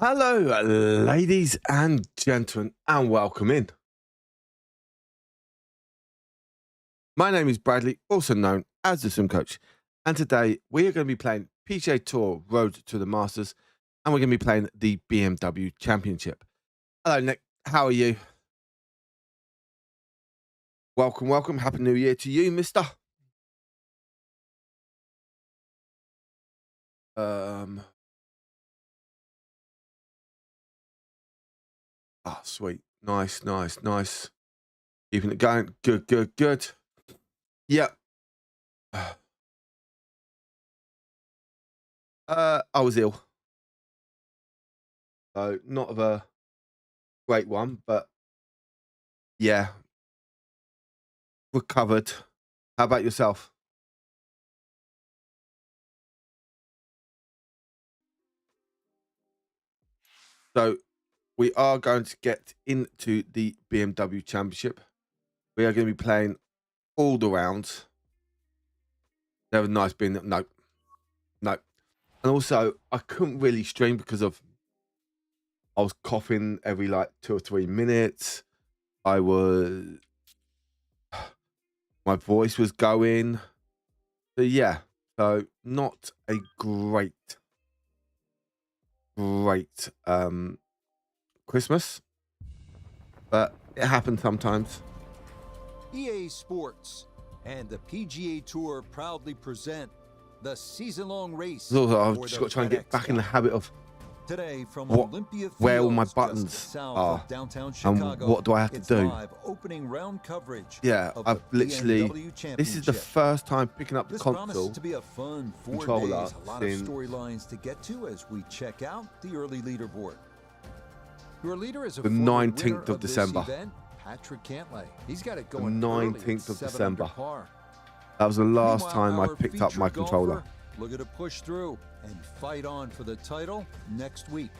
Hello, ladies and gentlemen, and welcome in. My name is Bradley, also known as the Sim Coach, and today we are going to be playing PGA Tour Road to the Masters, and we're going to be playing the BMW Championship. Hello, Nick. How are you? Welcome, welcome. Happy New Year to you, mister. Sweet. Nice, nice, nice. Keeping it going. Good, good, good. Yep. I was ill. So not of a great one, but yeah, recovered. How about yourself? So we are going to get into the BMW Championship. We are going to be playing all the rounds. They were nice being no. And also I couldn't really stream because I was coughing every like 2 or 3 minutes. My voice was going. So yeah, so not a great Christmas, but it happens sometimes. EA Sports and the PGA Tour proudly present the season-long race. I've just got to try and get back in the habit of today from Olympia where all my buttons are and what do I have to do. Opening round coverage. Yeah, I've literally. This is the first time picking up the console to be a fun 4 controller days. A lot of storylines to get to as we check out the early leaderboard. Your leader is the 19th of December. Patrick Cantlay. He's got it going. The 19th of December. That was the last time I picked up my controller. Looking to push through and fight on for the title next week.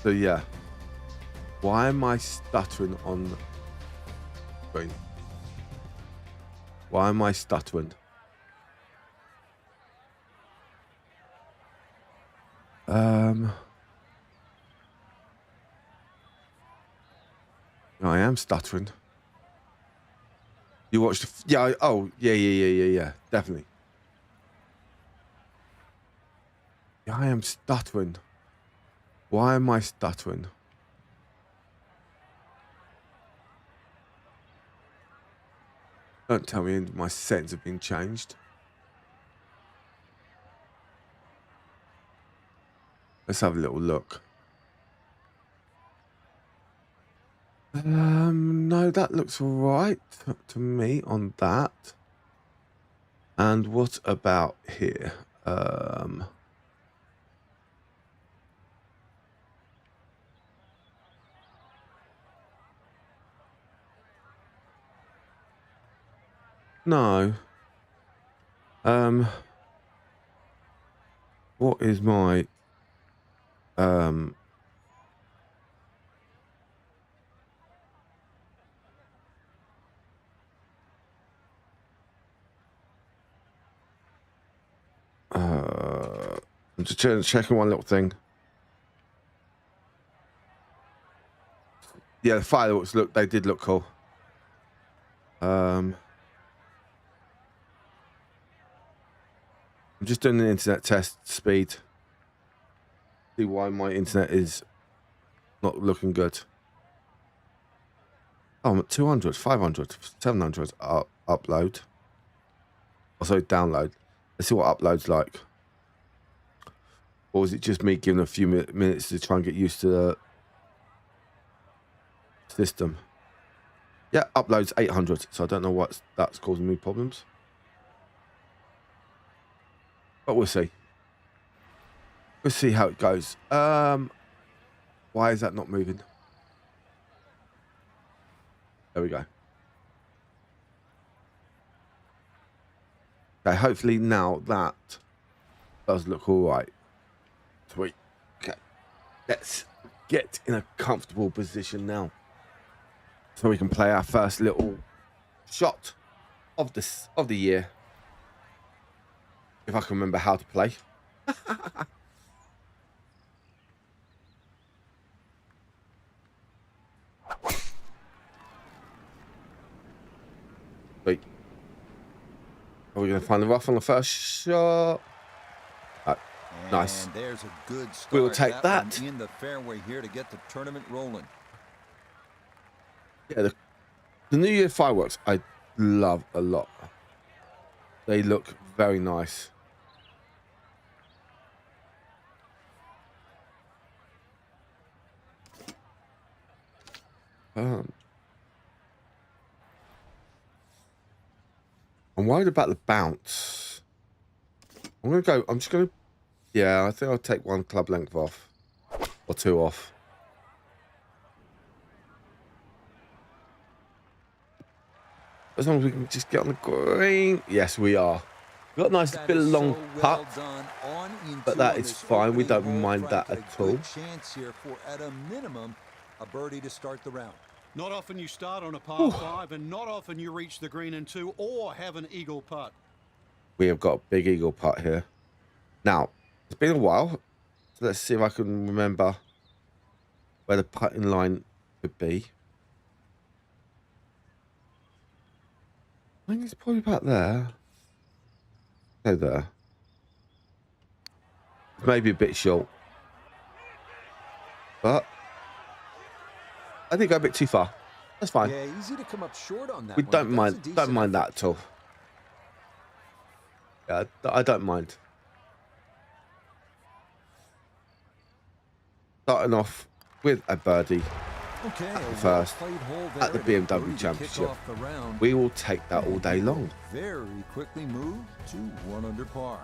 So yeah, why am I stuttering on the screen? Why am I stuttering? I am stuttering. You watched? Yeah. Oh, yeah. Definitely. Yeah, I am stuttering. Why am I stuttering? Don't tell me my settings have been changed. Let's have a little look. No, that looks all right to me on that. And what about here? No. What is my I'm just checking one little thing. Yeah, the fireworks they did look cool. I'm just doing an internet test speed. See why my internet is not looking good. Oh, I'm at 200, 500, 700 upload. Also download. Let's see what upload's like. Or is it just me giving a few minutes to try and get used to the system? Yeah, uploads 800, so I don't know that's causing me problems. But we'll see. We'll see how it goes. Why is that not moving? There we go. Okay, hopefully now that does look all right. Sweet. Okay, let's get in a comfortable position now, so we can play our first little shot of the year. If I can remember how to play. find the rough on the first shot. Nice. And there's a good start. We will take that. One in the fairway here to get the tournament rolling. Yeah, the New Year fireworks I love a lot. They look very nice. I'm worried about the bounce. I'm just gonna, yeah, I think I'll take one club length off or two off. As long as we can just get on the green. Yes, we are. We've got a nice bit of long putt, but that is fine. We don't mind that at all. Chance here for, at a minimum, a birdie to start the round. Not often you start on a par 5, and not often you reach the green in 2 or have an eagle putt. We have got a big eagle putt here. Now, it's been a while, so let's see if I can remember where the putting line could be. I think it's probably about there. No, there. It's maybe a bit short, but I did go a bit too far. That's fine. Yeah, easy to come up short on that. We don't mind that at all. Yeah, I don't mind. Starting off with a birdie first at the BMW Championship. We will take that all day long. Very quickly move to 1 under par.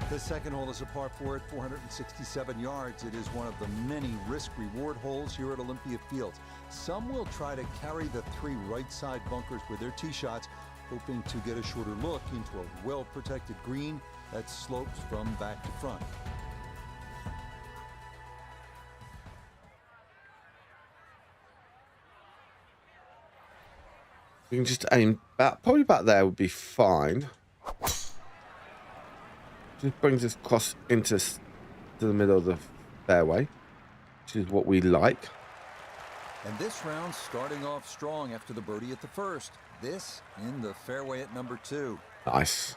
The second hole is a par 4 at 467 yards. It is one of the many risk-reward holes here at Olympia Fields. Some will try to carry the 3 right-side bunkers with their tee shots, hoping to get a shorter look into a well-protected green that slopes from back to front. We can just aim probably about there would be fine. Just brings us across to the middle of the fairway, which is what we like. And this round starting off strong after the birdie at the first. This in the fairway at number 2. Nice.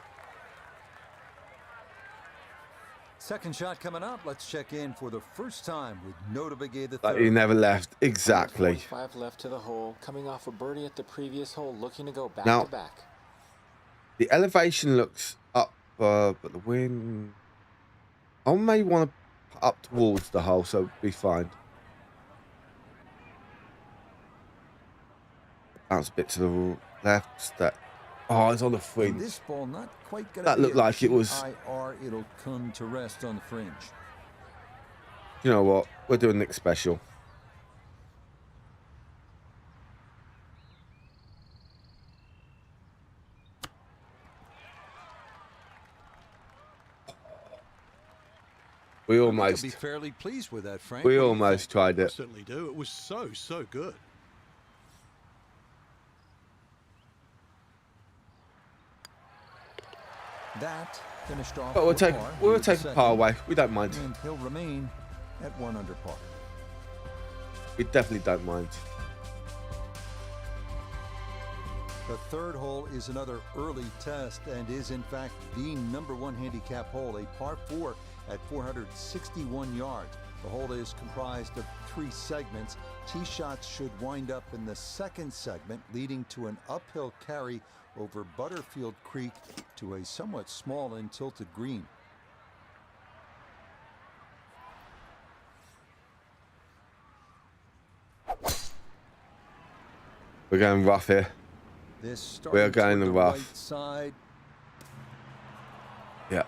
Second shot coming up. Let's check in for the first time with Nota Begay the Like third. he never left. Exactly. 45 left to the hole, coming off a birdie at the previous hole, looking to go back Now, to back. The elevation looks up, but the wind. I may want to put up towards the hole, so it'll be fine. Bounce a bit to the left. Oh, it's on the fringe. This ball not quite gonna That be looked a like it was. IR. It'll come to rest on the fringe. You know what? We're doing Nick special. We almost. Be fairly pleased with that, Frank. We almost tried I it. certainly do. It was so good. That finished off. But we'll take a par away. We don't mind. And he'll remain at 1 under par. We definitely don't mind. The third hole is another early test and is in fact the number 1 handicap hole, a par 4 at 461 yards. The hole is comprised of 3 segments. Tee shots should wind up in the second segment, leading to an uphill carry over Butterfield Creek to a somewhat small and tilted green. We're going rough here. We are going the rough. Right side. Yeah.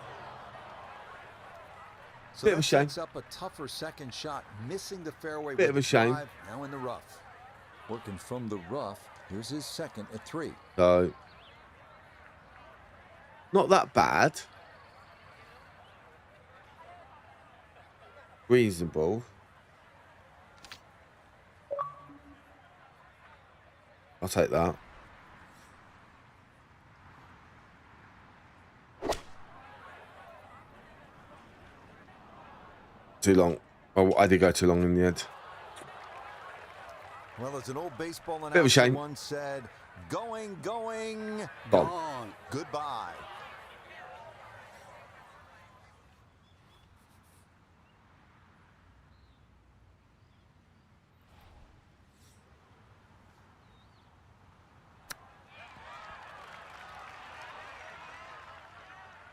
So Bit of a shame. sets up a tougher second shot, missing the fairway. Bit with of a the shame. drive, now in the rough. Working from the rough. Here's his second at 3. So, not that bad. Reasonable. I'll take that. Too long. Oh, I did go too long in the end. Well, as an old baseball Bit of a shame. once said, Going. Gone. Gone. Goodbye.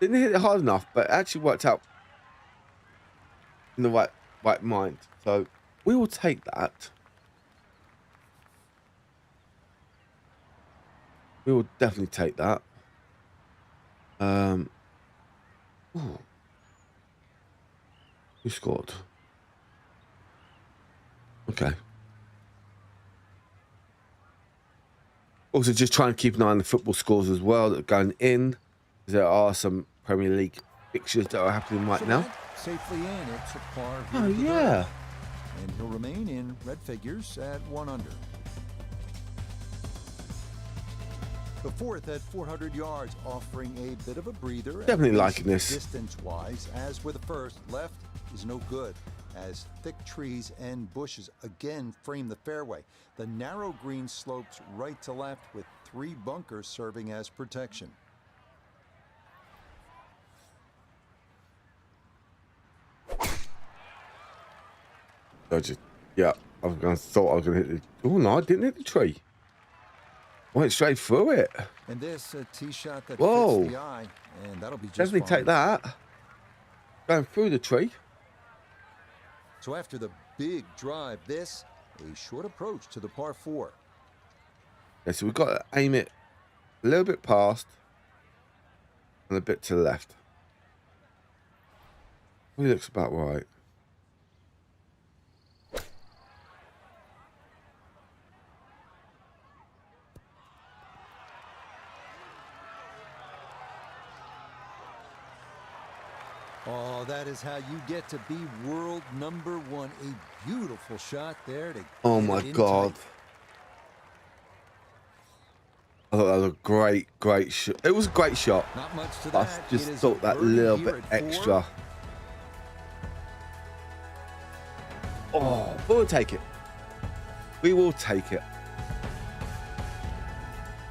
Didn't hit it hard enough, but it actually worked out in the right mind. So we will take that. We will definitely take that. Ooh. Who scored? Okay. Also, just trying to keep an eye on the football scores as well that are going in. There are some Premier League fixtures that are happening right now. Safely in. It's a par. Oh, yeah. And he'll remain in red figures at 1 under. The fourth at 400 yards, offering a bit of a breather. Definitely liking this. Distance-wise, as with the first, left is no good, as thick trees and bushes again frame the fairway. The narrow green slopes right to left with 3 bunkers serving as protection. Yeah, I thought I was going to hit the... Oh, no, I didn't hit the tree. Went straight through it. And this a tee shot that Whoa. fits the eye, and that'll be just Definitely fine. take that. Going through the tree. So after the big drive, this a short approach to the par 4. Yeah, so we've got to aim it a little bit past and a bit to the left. It looks about right. Oh, that is how you get to be world number 1. A beautiful shot there to Oh get my it in God. tight. I thought that was a great shot. It was a great shot. Not much to I that. just It is thought a that birdie little here bit at 4. extra. Oh, but we'll take it. We will take it.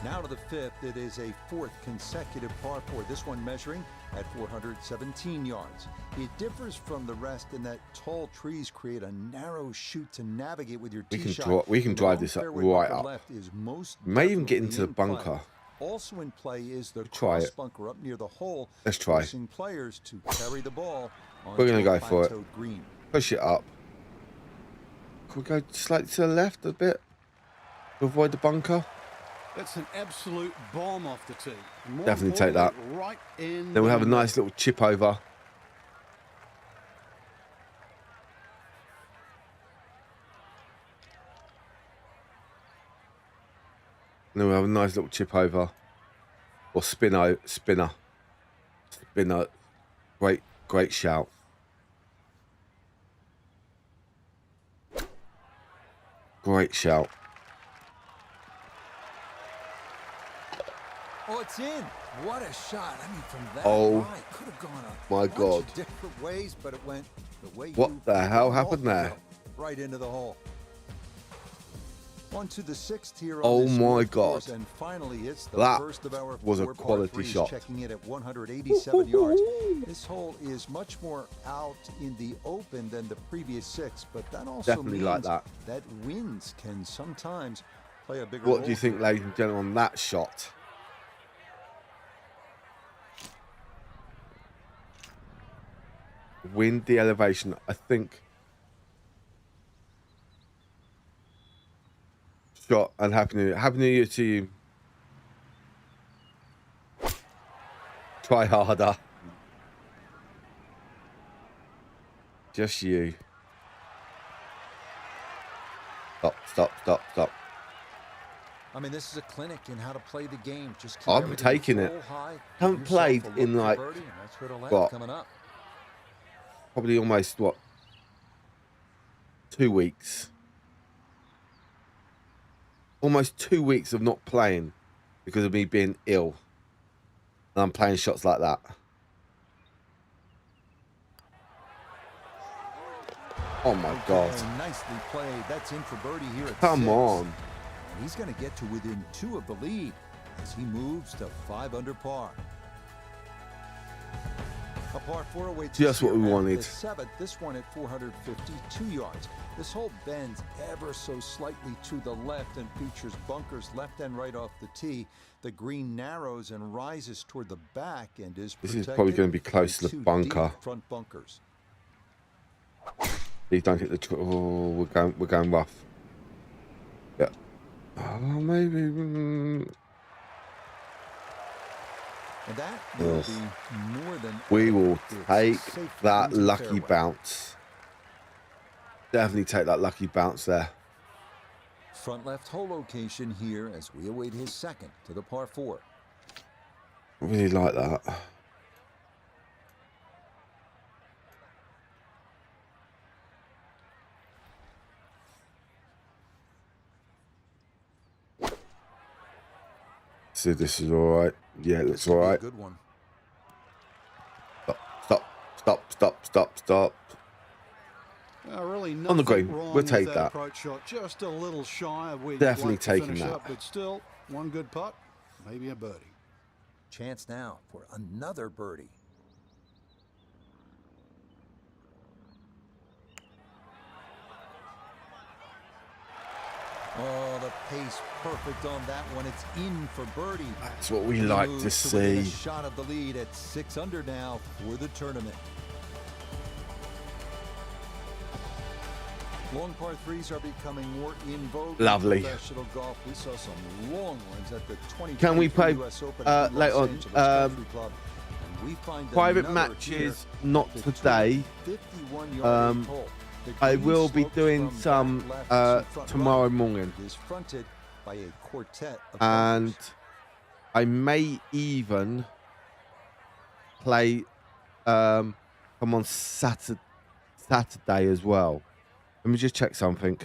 Now to the 5th. It is a 4th consecutive par 4. This one measuring at 417 yards. It differs from the rest in that tall trees create a narrow chute to navigate with your tee shot. We can The drive long this up fairway right bunker up. left is most May even get definitely into the in play. bunker. Also in play is the Try cross it. bunker up near the hole. Let's try. Forcing players to carry the ball on We're gonna go for it. green. Push it up. Could we go slightly to the left a bit to avoid the bunker? That's an absolute bomb off the tee. And more Definitely take that. importantly, right in Then we'll have a the nice little chip over. And then we'll have a nice little chip over. Or spinner. Great shout. Great shout. Oh, it's in. What a shot. I mean, from that Oh, high, could have gone a my bunch God. of different ways, but it went the way What you the hell wanted happened it to there? go, right into the hole. On to the 6th here on Oh this my north God. course, and finally it's the That first of our was a 4 par quality threes, shot. checking in at 187 yards. This hole is much more out in the open than the previous 6, but that also Definitely means like that. that winds can sometimes play a bigger role. What do you think, ladies and gentlemen, on that shot? Wind, the elevation, I think. Shot, and Happy New Year. Happy New Year to you. Try harder. Just you. Stop. I mean, this is a clinic in how to play the game. Just keep I'm everything taking it. full high, give Haven't yourself played a look in for like, birdie, and that's where it'll land what? coming up. Probably almost, 2 weeks. Almost 2 weeks of not playing because of me being ill. And I'm playing shots like that. Oh my God. Okay, nicely played. That's in for birdie here at Come 6. on. He's going to get to within 2 of the lead as he moves to 5 under par. A par 4 awaits Just what we here at wanted. the 7th, this one at 452 yards. This hole bends ever so slightly to the left and features bunkers left and right off the tee. The green narrows and rises toward the back and is This protected is probably going to be close by to the 2 bunker. deep front bunkers. Please don't hit the. Oh, we're going rough. Yeah. Oh, maybe. And that will be more than We will it's take safe that into lucky fairway. bounce. Definitely take that lucky bounce there. Front left hole location here as we await his second to the par 4. I really like that. See, this is all right. Yeah, it looks all right. Good one. Stop. Really On the green. nothing wrong We'll with take that that. approach shot. Just a little shy of where you'd Definitely like to taking finish that. up, but still, one good putt, maybe a birdie. Chance now for another birdie. Oh, the pace perfect on that one. It's in for birdie. That's what we He like moves to within a see. shot of the lead at 6 under now for the tournament. Long par 3s are becoming more in vogue. Lovely. In professional golf. We saw some long ones at the 2023 Can we play US Open at later Los on? Angeles Country Club. And we find Private another matches, here not at the today. 51-yard hole. The I green will be slopes doing from some back left to front tomorrow right. morning, It is fronted by a quartet of and bunkers. I may even play come on Saturday as well. Let me just check something.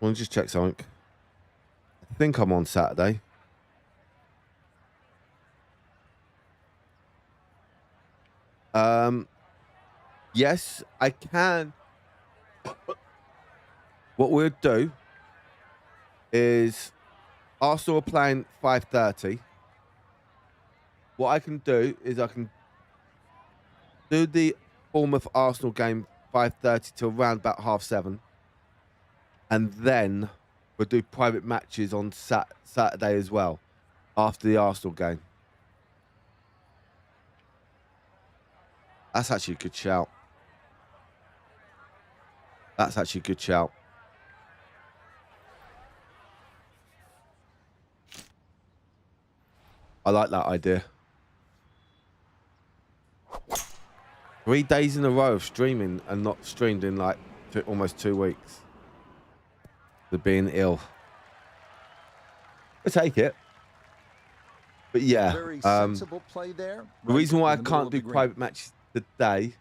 I think I'm on Saturday. Yes, I can. What we'll do is Arsenal are playing 5:30. What I can do is I can do the Bournemouth Arsenal game 5:30 till around about 7:30, and then we'll do private matches on Saturday as well after the Arsenal game. That's actually a good shout. I like that idea. 3 days in a row of streaming and not streamed in like almost 2 weeks. The being ill. We'll take it. But yeah, Very sensible play there. the reason why I in the middle can't of do the green. private matches today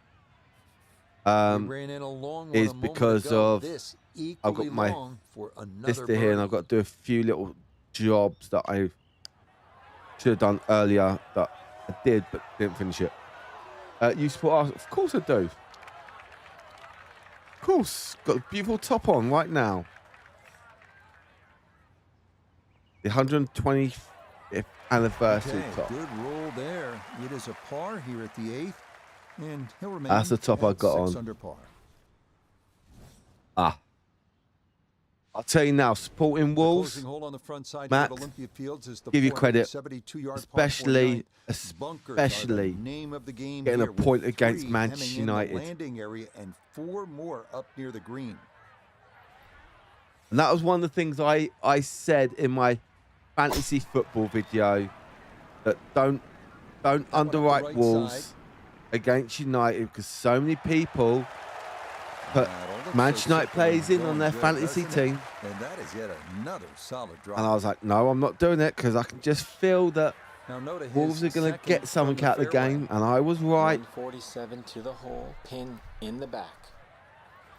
We ran in a long one is a moment because ago. of This I've got equally my long for another sister here, and birdie. I've got to do a few little jobs that I should have done earlier that I did but didn't finish it. You support Arsenal? Of course I do. Of course. Got a beautiful top on right now. The 125th anniversary Okay, top. good roll there. It is a par here at the 8th, and he'll remain That's the top I at got 6 on. under par. I'll tell you now, supporting Wolves, Closing hole on the front side Matt, here at Olympia Fields is the give you credit, 472-yard par especially 49. Bunkers are the especially name of the game getting a here, with point against 3 Manchester hemming in the United. landing area and 4 more up near the green. and that was one of the things I said in my fantasy football video, that don't underwrite right Wolves side. against United, because so many people put That all looks Manchester so United simple players and in on going their good, fantasy doesn't it? team. And that is yet another solid drive. And I was like, no, I'm not doing it, because I can just feel that Now note his Wolves are going to second get from something out of the fairway. game, and I was right. 147 to the hole, pin in the back.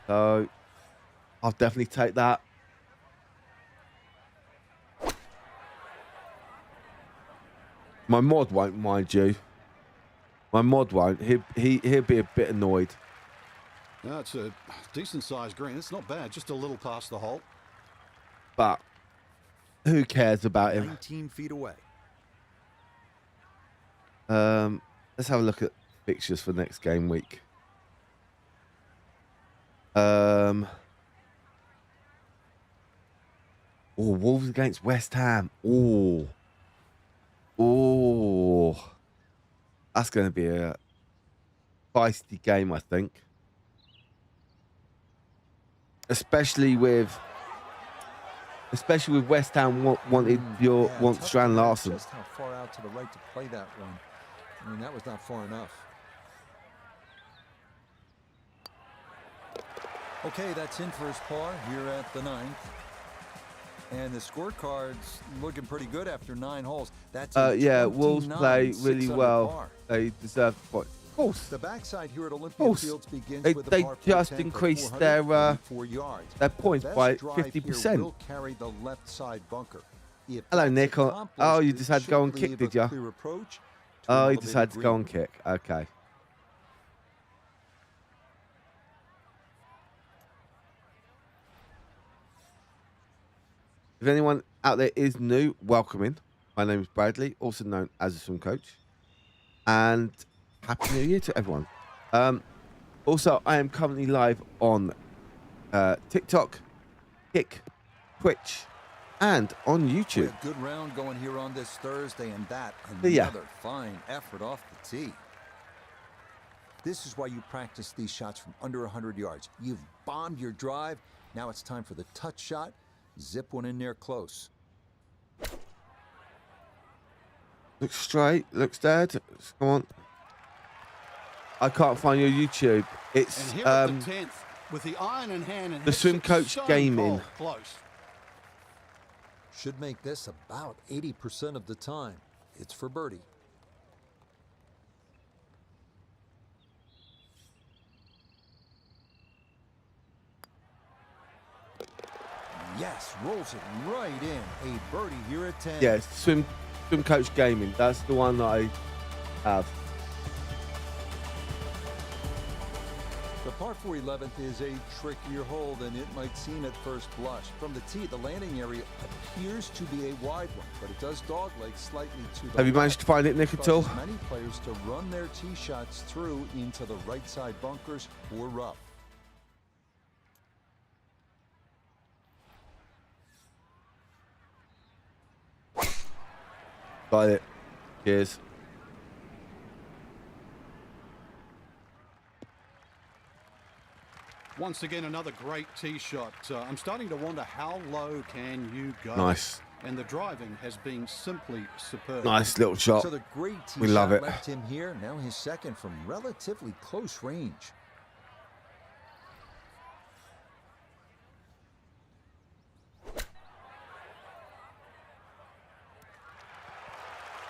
So I'll definitely take that. My mod won't, mind you. My mod won't. He'll be a bit annoyed. That's a decent-sized green. It's not bad, just a little past the hole. But who cares about him? 19 feet away. Let's have a look at fixtures for next game week. Oh, Wolves against West Ham. Oh, that's going to be a feisty game, I think. Especially with West Ham wanted Strand Larsen. Just how far out to the right to play that one. I mean, that was not far enough. Okay, that's in for his par here at the 9th. And the scorecard's looking pretty good after 9 holes. That's yeah, Wolves play really well. Par. They deserve the point. Of course. The backside here at Olympia Fields begins with a They par just 10 for increased 404 yards. their points The by best drive here 50%. will carry the left side bunker. If Hello, that's Nick. Oh, accomplished, you it decided to go should and kick, leave did a ya? clear approach to Oh, an you elevated decided to go green. and kick. Okay. If anyone out there is new, welcome in. My name is Bradley, also known as the swim coach. And Happy New Year to everyone. Also, I am currently live on TikTok, Kick, Twitch, and on YouTube. A good round going here on this Thursday, and that Yeah. another fine effort off the tee. This is why you practice these shots from under 100 yards. You've bombed your drive. Now it's time for the touch shot. Zip one in there close. Looks straight, looks dead. Come on. I can't find your YouTube. It's And here at the 10th, with the iron in hand, and the hits Swim it Coach so Gaming. close. Should make this about 80% of the time. It's for birdie. Yes, rolls it right in. A birdie here at 10. yeah, Swim Coach Gaming. That's the one that I have. The par 4 11th is a trickier hole than it might seem at first blush. From the tee, the landing area appears to be a wide one, but it does dogleg slightly to the Have you left. managed to find it, Nick, at all? Causes many players to run their tee shots through into the right side bunkers or rough. Got it. Cheers. Once again, another great tee shot. I'm starting to wonder, how low can you go? Nice. And the driving has been simply superb. Nice little shot. So the great tee We love shot it. left him here. Now his second from relatively close range.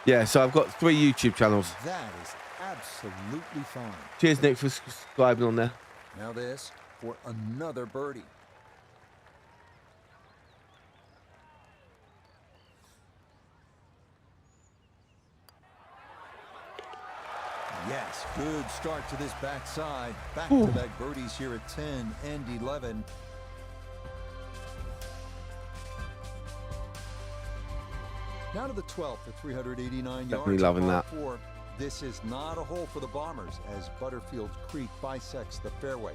Yeah, so I've got 3 YouTube channels. That is absolutely fine. Cheers, Nick, for subscribing on there. Now this for another birdie. Yes, good start to this backside. Back-to-back birdies here at 10 and 11. Now to the 12th for 389 Definitely yards. loving par that. 4. This is not a hole for the Bombers as Butterfield Creek bisects the fairway.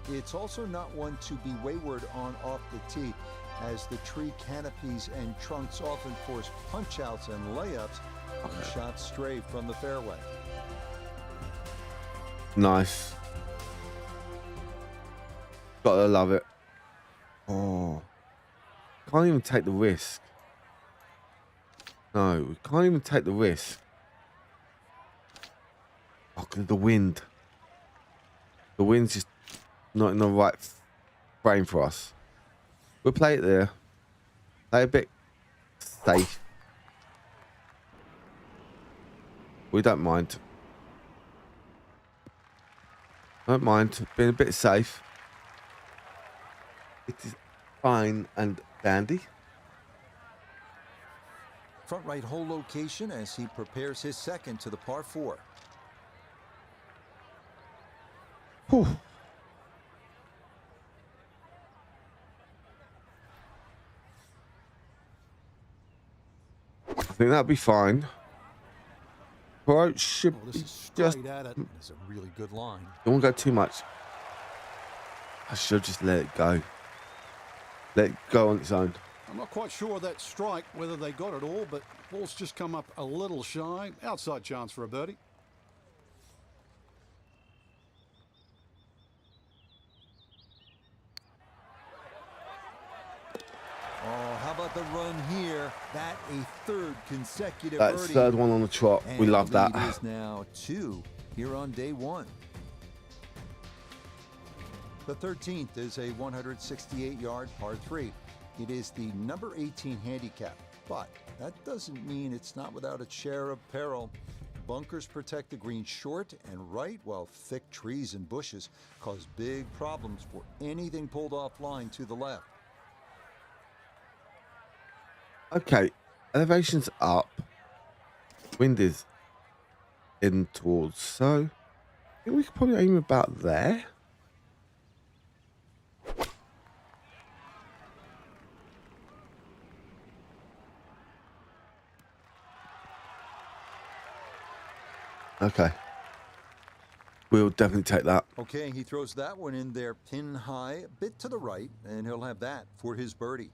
It's also not one to be wayward on off the tee, as the tree canopies and trunks often force punch-outs and layups when shots stray from the fairway. Nice. Gotta love it. Oh. Can't even take the risk. No, we can't even take the risk. Oh, 'cause the wind. The wind's just not in the right frame for us. We'll play it there. Play a bit safe. We don't mind. Don't mind being a bit safe. It is fine and dandy. Front right hole location as he prepares his second to the par 4. Whew. think that'll be fine. Approach should Well, this be is straight just. at it. It's a really good line. Don't want to go too much. I should just let it go. Let it go on its own. I'm not quite sure that strike, whether they got it all, but ball's just come up a little shy. Outside chance for a birdie. Oh, how about the run here? That a third consecutive That's birdie. third one on the trot. We And love the lead that. is now 2 here on day 1. The 13th is a 168-yard par 3. It is the number 18 handicap, but that doesn't mean it's not without its share of peril. Bunkers protect the green short and right, while thick trees and bushes cause big problems for anything pulled offline to the left. Okay, elevation's up. Wind is in towards, so I think we could probably aim about there. Okay. We'll definitely take that. Okay, he throws that one in there pin high, a bit to the right, and he'll have that for his birdie.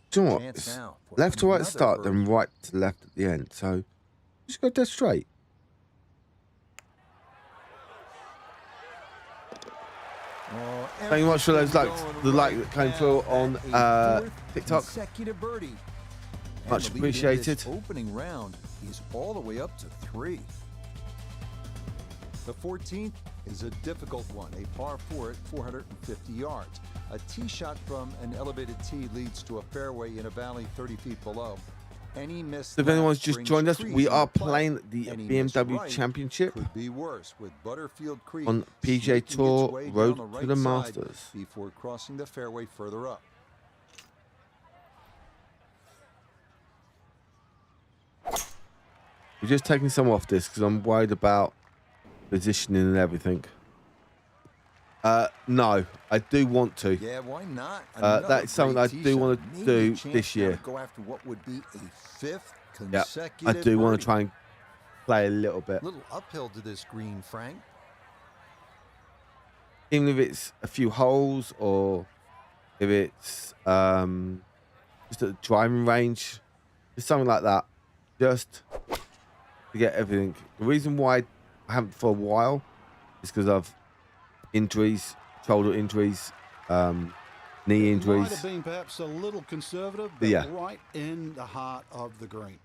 Do you know what? Chance It's now for left to right at the another start, then birdie. right to left at the end. So just go dead straight. Oh, Thank you much for those likes, everything the going like right that came now. through on That a fourth TikTok. consecutive birdie. And Much the lead in this appreciated. Opening round is all the way up to 3. The 14th is a difficult one, a par 4 at 450 yards. A tee shot from an elevated tee leads to a fairway in a valley 30 feet below. Any miss If left anyone's just brings joined us, trees we into are play. playing the Any miss BMW right Championship could be worse, with Butterfield Creek on PGA snaking its Tour way down Road the to right the side Masters. before crossing the fairway further up. We're just taking some off this because I'm worried about positioning and everything. No, I do want to. Yeah, why not? That's something I do want to do this year. Go after what would be a 5th Yeah, consecutive I do want birdie. to try and play a little bit. Little uphill to this green, Frank. Even if it's a few holes or if it's just at the driving range, just something like that, just to get everything. The reason why I haven't for a while is because of injuries, shoulder injuries, knee Might have injuries. been perhaps a little conservative, but Yeah. right in the heart of the green.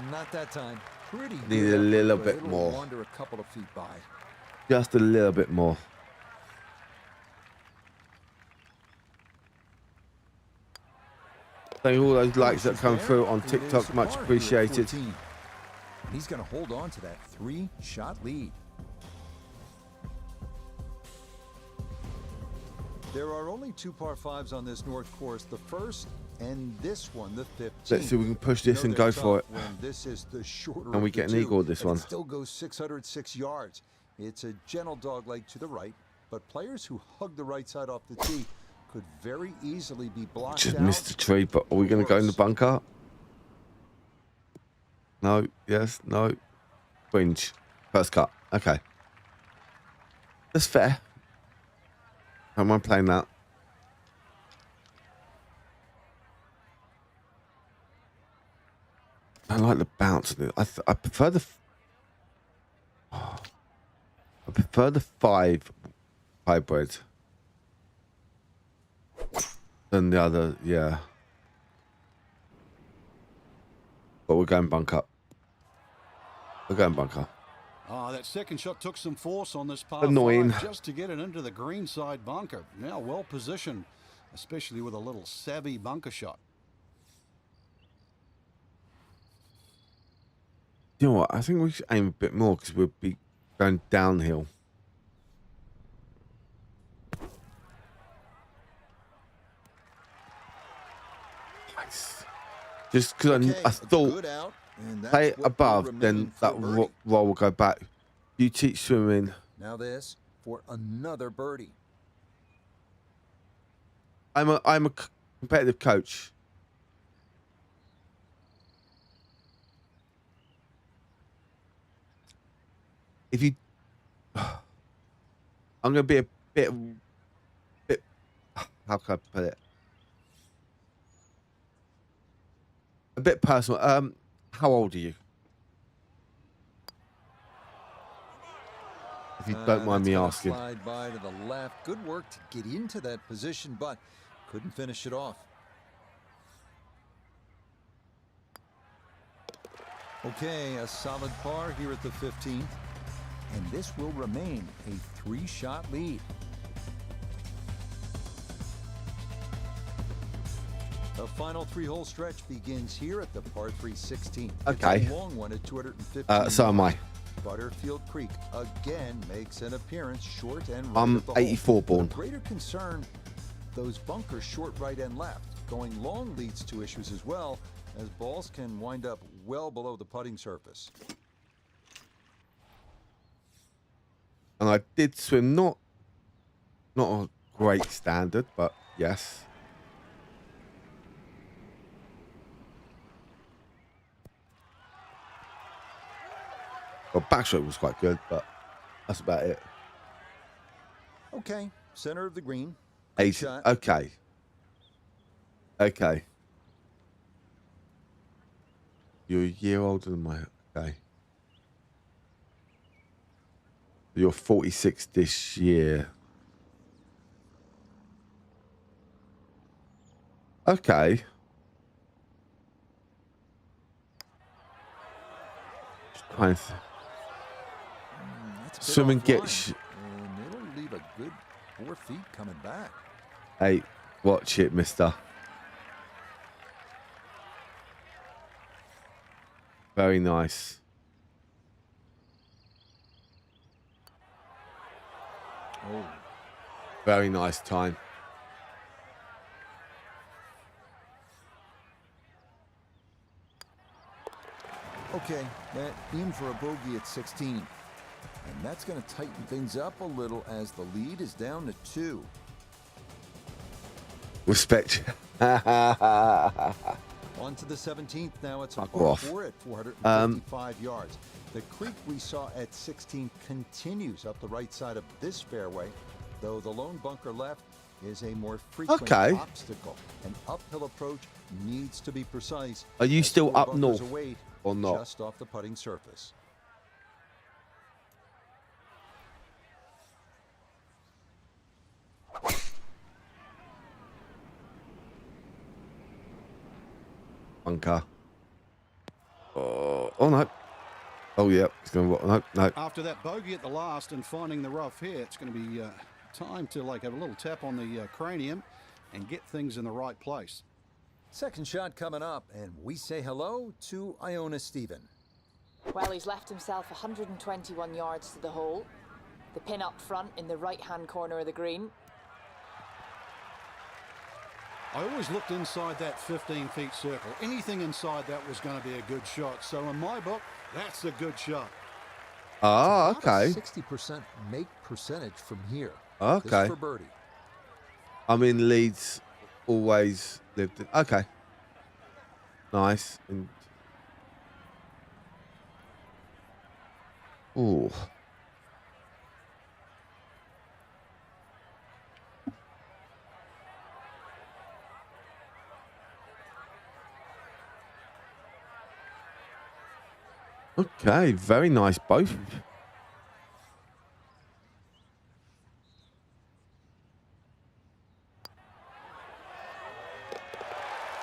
Not that time. Pretty Need good a effort, little but bit it'll more. wander a couple of feet by. Just a little bit more. Thank you all those likes that come through on It is TikTok. a Much par here at appreciated. 14. He's going to hold on to that 3-shot lead. There are only 2 par 5s on this North course. The first and this one, the 15th. Let's see if we can push this You know and go they're for it. tough when this is the shorter And we of the get an two, eagle with this but one. It still goes 606 yards. It's a gentle dogleg to the right, but players who hug the right side off the tee could very easily be blocked Just out. missed the tree, but are we going to go in the bunker? No, yes, no. Fringe. First cut. Okay. That's fair. I don't mind playing that. I like the bounce of it. I prefer the... I prefer the 5 hybrid than the other, yeah. But we're going bunker. We're going bunker. Oh, that second shot took some force on this par Annoying. 5 just to get it into the green side bunker. Now well positioned, especially with a little savvy bunker shot. You know what? I think we should aim a bit more because we'll be going downhill. Nice. Just because Okay, I a thought good out, and that's play it what will above, remain then for that birdie. roll will go back. You teach swimming. Now this for another birdie. I'm a competitive coach. If you, I'm gonna be a bit. How can I put it? A bit personal. How old are you? If you don't mind me asking. Slide by to the left. Good work to get into that position, but couldn't finish it off. Okay, a solid par here at the 15th. And this will remain a 3-shot lead. The final 3-hole stretch begins here at the par 3 16th. Okay. It's a long one at 250. So am I. Butterfield Creek again makes an appearance short and right I'm of the hole. 84 born. Greater concern, those bunkers short right and left. Going long leads to issues as well, as balls can wind up well below the putting surface. And I did swim not a great standard, but yes. Well, backstroke was quite good, but that's about it. Okay, center of the green. Good 80. shot. Okay. Okay. You're a year older than my. Okay. You're 46 this year. Okay. Just trying to That's a bit swim and get. offline, and it'll leave a good 4 feet coming back. Hey, watch it, mister. Very nice. Oh, Very nice time. okay, that in for a bogey at 16. And that's going to tighten things up a little as the lead is down to 2. Respect. On to the 17th now. It's a Fuck par off. 4 at 455 yards. The creek we saw at 16 continues up the right side of this fairway, though the lone bunker left is a more frequent Okay. obstacle. An uphill approach needs to be precise. Are you as still 4 up bunkers north await or not? just off the putting surface. Bunker. Oh no. Oh yeah, it's going to no. After that bogey at the last and finding the rough here, it's going to be time to like have a little tap on the cranium and get things in the right place. Second shot coming up, and we say hello to Iona Stephen. Well, he's left himself 121 yards to the hole. The pin up front in the right-hand corner of the green. I always looked inside that 15-feet circle. Anything inside that was going to be a good shot. So in my book, that's a good shot. Ah, About a okay. 60% make percentage from here. Okay. This for birdie. I'm in Leeds. Always lived in. Okay. Nice. And ooh. Okay, very nice both.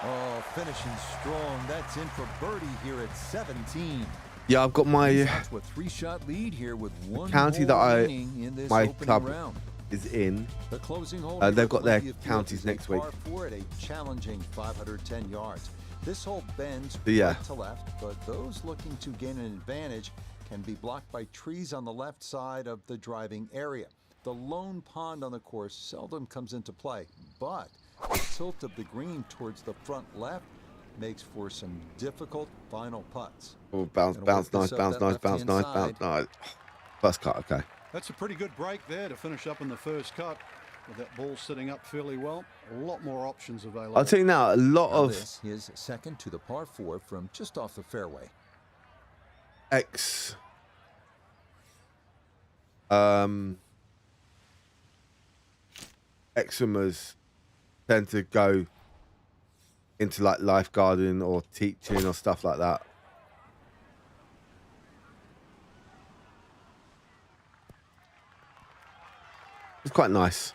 Oh, finishing strong. That's in for birdie here at 17. Yeah, I've got my That's a 3-shot lead here with one county hole that I remaining in this my opening club round. is in. The closing hole. They've here got at their Olympia Field counties is a next week. par 4 at a challenging 510 yards. This hole bends Yeah. right to left, but those looking to gain an advantage can be blocked by trees on the left side of the driving area. The lone pond on the course seldom comes into play, but the tilt of the green towards the front left makes for some difficult final putts. Oh, bounce, Gonna bounce, work nice, this up bounce, that nice, bounce, left-hand nice, bounce, side. nice. First cut, okay. That's a pretty good break there to finish up in the first cut. With that ball sitting up fairly well, a lot more options available. I'll tell you now, a lot Now of this is second to the par 4 from just off the fairway. ex-swimmers tend to go into like lifeguarding or teaching or stuff like that. It's quite nice.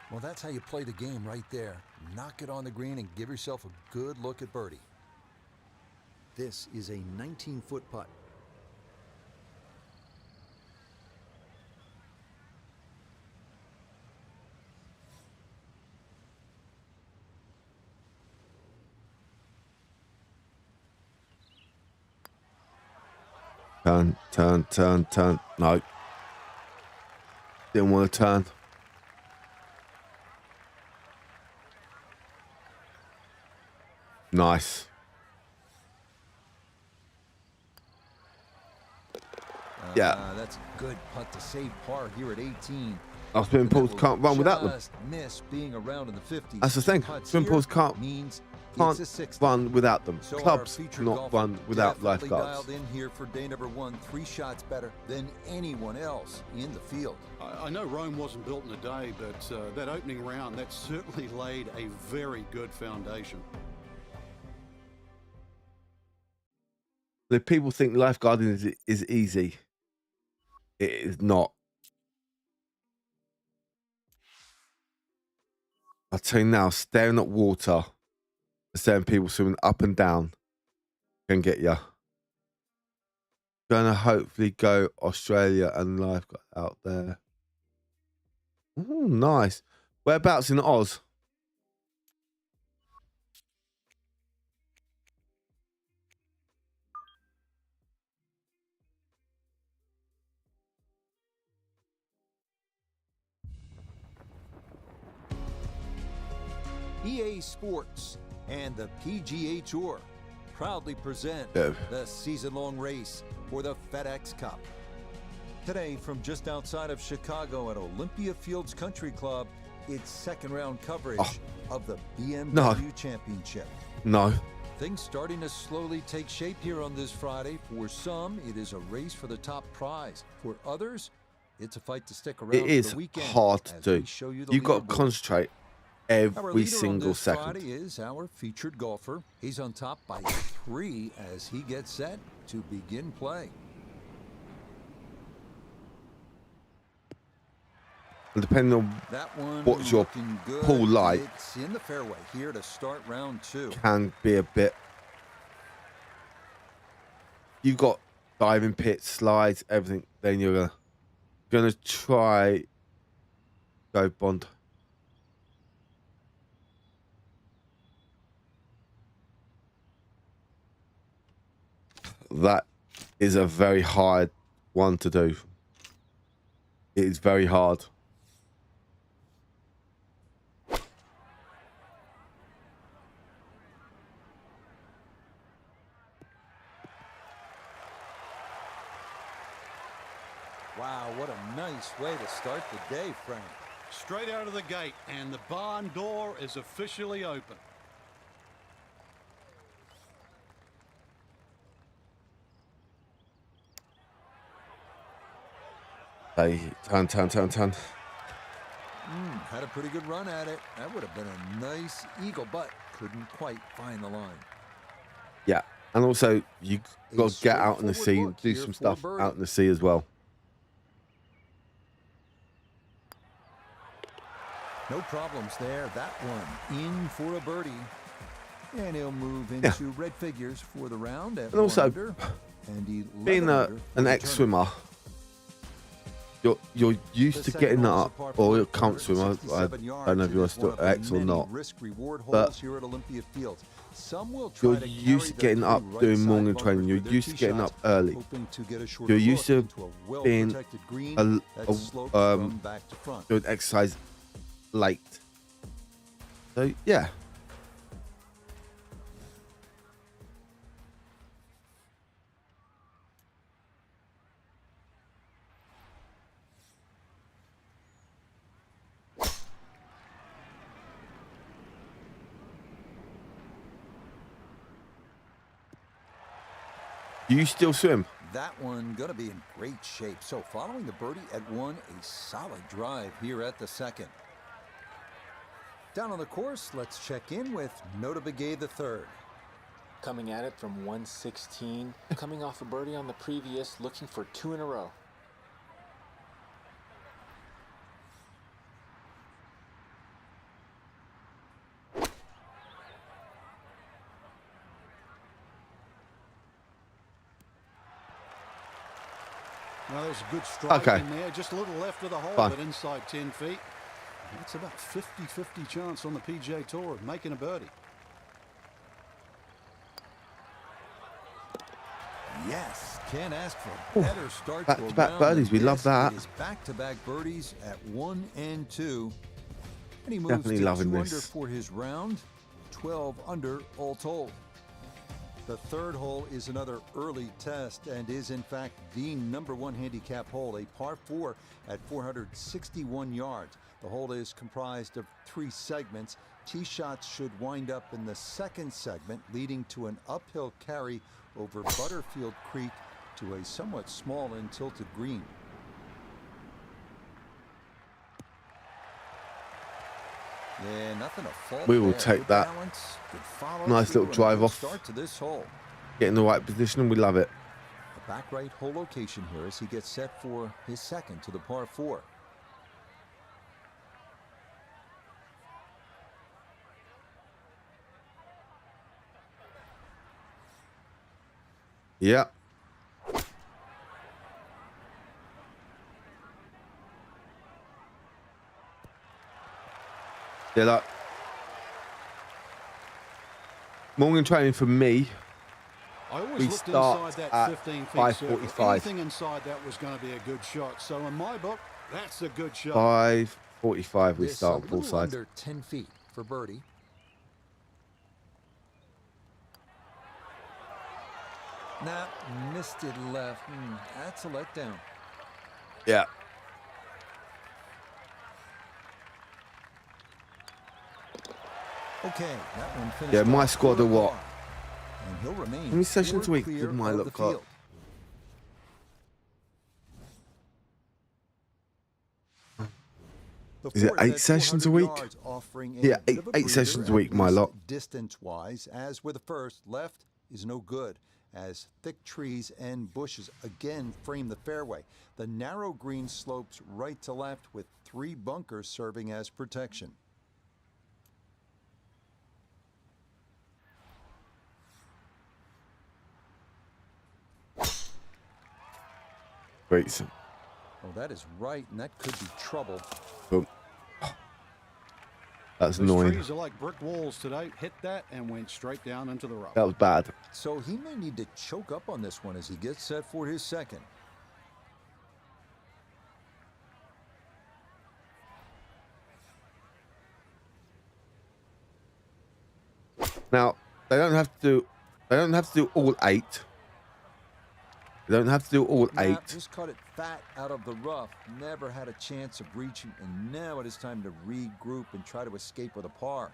Well, that's how you play the game right there. Knock it on the green and give yourself a good look at birdie. This is a 19-foot putt. Turn, turn, turn, turn. No. Didn't want to turn. Nice. Yeah. That's a good putt to save par here at 18. Our swimming pools can't run without them. Just miss being around in the 50s. That's the thing. Putts Swimming pools here can't means it's a 60. run without them. So Clubs our featured not golfer run without definitely lifeguards. dialed in here for day number 1, 3 shots better than anyone else in the field. I know Rome wasn't built in a day, but that opening round, that certainly laid a very good foundation. If people think lifeguarding is easy, it is not. I'll tell you now, staring at water, staring at people swimming up and down can get you. Gonna hopefully go Australia and lifeguard out there. Oh, nice. Whereabouts in Oz? EA Sports and the PGA Tour proudly present Yeah. the season-long race for the FedEx Cup. Today, from just outside of Chicago at Olympia Fields Country Club, it's second-round coverage of the BMW Championship. No. Things starting to slowly take shape here on this Friday. For some, it is a race for the top prize. For others, it's a fight to stick around It for is the weekend hard to as do. we show you the You've got to leaderboard. concentrate Our every leader on single this second. Friday is our featured golfer. He's on top by 3 as he gets set to begin play. And depending on That one what's your looking good. pool like, It's in the fairway here to start round 2. can be a bit. You've got diving pits, slides, everything. Then you're gonna try go Bond. That is a very hard one to do. It is very hard. Wow, what a nice way to start the day, Frank. Straight out of the gate, and the barn door is officially open. Hey, turn. Had a pretty good run at it. That would have been a nice eagle, but couldn't quite find the line. Yeah, and also you got to get out in the sea, straightforward and do look some here stuff for birdie. out in the sea as well. No problems there. That one in for a birdie. And he'll move into red figures for the round at And also, 1 under, and 11 Being under for an the ex-swimmer, you're used to getting that up, or you're current swimmer. I don't know if you're still ex or not. Risk-reward but holes here at Olympia Fields. Some will try You're to used to carry getting the up, right doing side morning bunker training. You're with their used to tee getting shots, up early. hoping to get a shorter You're used look to into a being well-protected green a- that slopes a, from back to front. doing exercise late. So yeah. Do you still swim? That one going to be in great shape. So following the birdie at 1, a solid drive here at the second. Down on the course, let's check in with Nota Begay the third. Coming at it from 116, coming off a birdie on the previous, looking for 2 in a row. Well, there's a good strike Okay. in there. Just a little left of the hole, Fine. but inside 10 feet. That's about 50-50 chance on the PGA Tour of making a birdie. Yes, can't ask for a better start to a Back-to-back round birdies, than we love this. that. It is back-to-back birdies at 1 and 2. And he moves Definitely to loving 2 under this. for his round, 12 under all told. The third hole is another early test and is in fact the #1 handicap hole, a par 4 at 461 yards. The hole is comprised of 3 segments. Tee shots should wind up in the second segment, leading to an uphill carry over Butterfield Creek to a somewhat small and tilted green. Yeah, nothing to fault We will there. take Good that. balance, good follow Nice through, little and a drive good off. start to this hole. Get in the right position, and we love it. The back right hole location here as he gets set for his second to the par 4. Yeah. Yeah, like morning training for me. I always We looked start inside that at 15 feet 5:45. circle. Anything inside that was going to be a good shot. So in my book, that's a good shot. 5:45 we This start a full little size. under 10 feet for birdie. Nah, missed it left. That's a letdown. Yeah. Okay, that one finished. Yeah, my off squad for are a what? par. And he'll remain How many sessions a 4 week clear did my of look the like? field. The Is it fourth 8 at sessions a 400 week? yards, offering a Yeah, bit eight- of a 8 sessions a breather, week, at my least lot. distance-wise, as with the first, left is no good, as thick trees and bushes again frame the fairway. The narrow green slopes right to left with 3 bunkers serving as protection. Great. Oh, that is right, and that could be trouble. Boom. That's Those annoying. trees are like brick walls today. Hit that and went straight down into the rough. That was bad. So he may need to choke up on this one as he gets set for his second. Now they don't have to do. They don't have to do all 8. They don't have to do all Nah, 8. just caught it fat out of the rough. Never had a chance of reaching, and now it is time to regroup and try to escape with a par.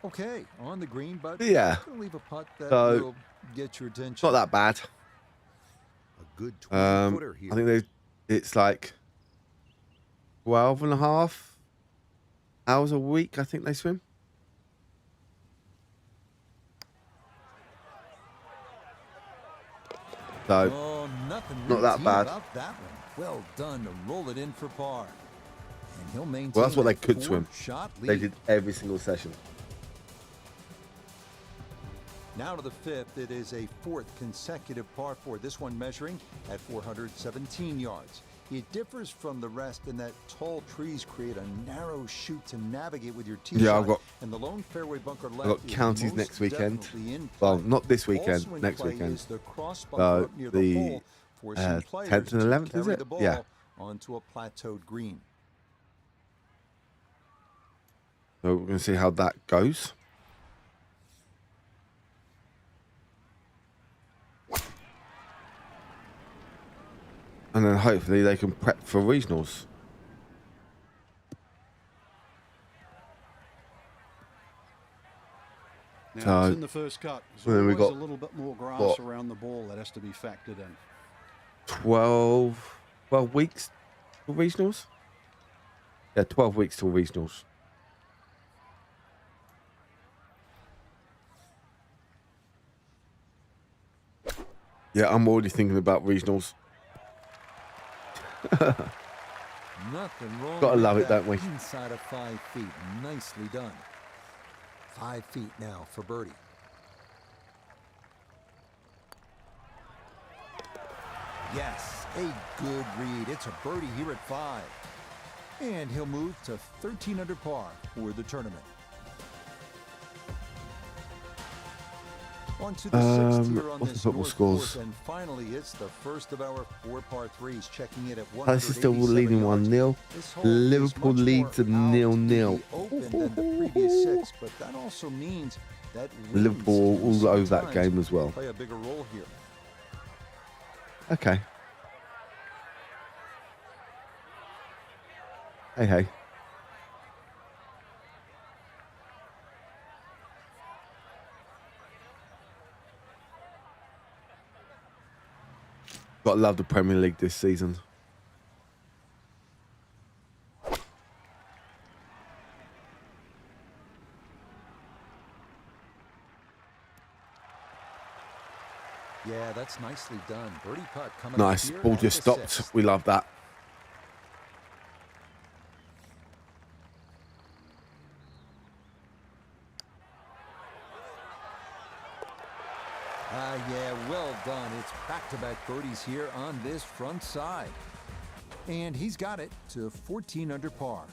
Okay, on the green, but Yeah. gonna leave a putt that So, will get your attention. It's not that bad. A good 20-footer here. I think it's like 12 and a half hours a week. I think they swim. So Oh, nothing not that routine bad. about that one. Well done to roll it in for par. And he'll maintain well, that's what they that could swim. 4-shot lead. They did every single session. Now to the 5th, it is a 4th consecutive par 4. This one measuring at 417 yards. It differs from the rest in that tall trees create a narrow chute to navigate with your tee Yeah, shot. I've got- and the lone fairway bunker left I've got is counties most next weekend. definitely in Well, play. not this weekend, Also in next play weekend. is the cross bunker So up near the, hole for some players 10th and to 11th, is carry it? the ball Yeah. onto a plateaued green. So we're going to see how that goes. And then hopefully they can prep for regionals. Now So, it's in the first cut. then There's we always got, a little bit more grass what? around the ball that has to be factored in. 12 weeks till regionals? Yeah, 12 weeks till regionals. Yeah, I'm already thinking about regionals. Nothing wrong. Gotta with love it, that. don't we? Inside of 5 feet. Nicely done. 5 feet now for birdie. Yes, a good read. It's a birdie here at 5. And he'll move to 13 under par for the tournament. On to the sixth here on what's this the football North scores? Course, and finally it's the first of our 4 par 3s, checking it at Palace is still 187 leading yards. 1-0. This hole is Liverpool much leads more out 0-0. to the open than the previous 6, but that also means that winds Liverpool can all over that sometimes game as well. play a bigger role here. Okay. Hey. Gotta love the Premier League this season. Yeah, that's nicely done. Birdie putt coming up Nice. here Ball at just the stopped. 6th. We love that. Yeah, well done. It's back-to-back birdies here on this front side. And he's got it to 14 under par.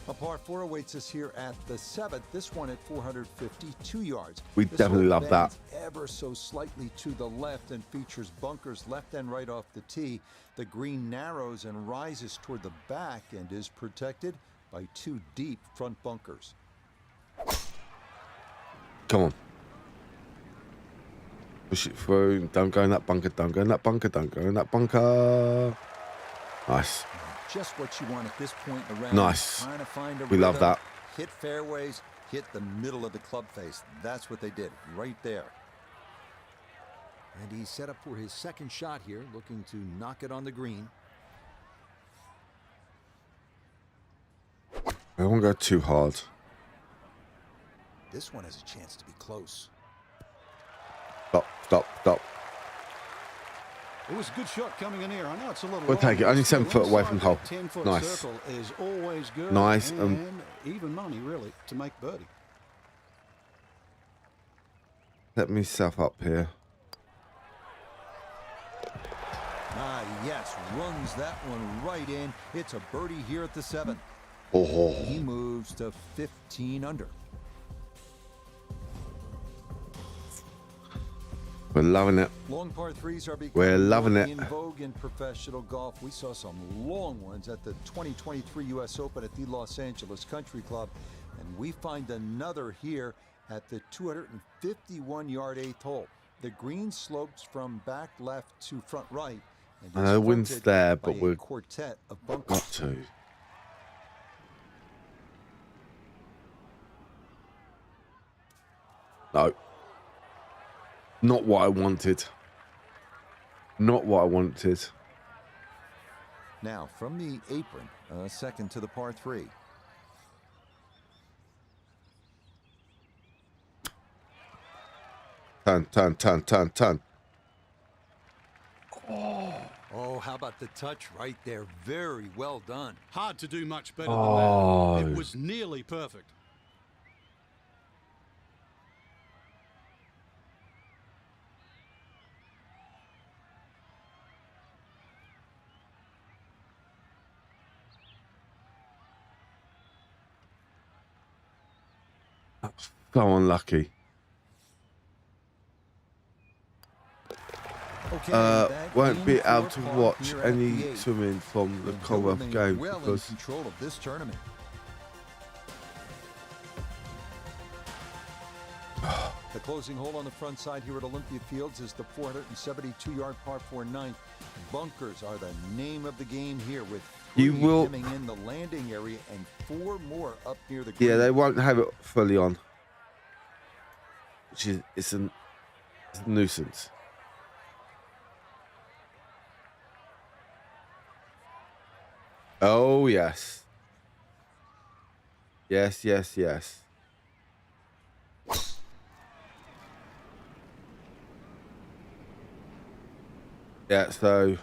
A par 4 awaits us here at the 7th. This one at 452 yards. We This definitely hole love that. bends ever so slightly to the left and features bunkers left and right off the tee. The green narrows and rises toward the back and is protected by 2 deep front bunkers. Come on. Push it through. Don't go in that bunker. Don't go in that bunker. Don't go in that bunker. Nice. Just what you want at this point in the round. Nice. Trying to find a We love rhythm, that. Hit fairways, hit the middle of the club face. That's what they did right there. And he's set up for his second shot here, looking to knock it on the green. I won't go too hard. This one has a chance to be close. Stop. It was a good shot coming in here. I know it's a little We'll take it. long, Only but 7 foot away from the hole. 10-foot Nice. circle is always good. Nice, And even money, really, to make birdie. Let me self up here. Yes, runs that one right in. It's a birdie here at the 7th. Oh. He moves to 15 under. We're loving it. Long par 3s are becoming We're loving more it. in vogue in professional golf. We saw some long ones at the 2023 U.S. Open at the Los Angeles Country Club, and we find another here at the 251-yard 8th hole. The green slopes from back left to front right, and I know the wind's fronted there, by but a we're quartet of bunkers. got to. No. Not what I wanted. Not what I wanted. Now, from the apron, second to the par 3. Turn. Oh, how about the touch right there? Very well done. Hard to do much better Oh. than that. It was nearly perfect. So unlucky. Okay, that Won't be in able for to par watch here at any the 8th. swimming from the And he'll Commonwealth remain game well in because control of this tournament. The closing hole on the front side here at Olympia Fields is the 472-yard par 4 ninth. Bunkers are the name of the game here, with 3 hemming in the landing area and 4 more up near the green. Yeah, they won't have it fully on, which is it's a nuisance. Oh yes, yes, yes, yes. Yeah, so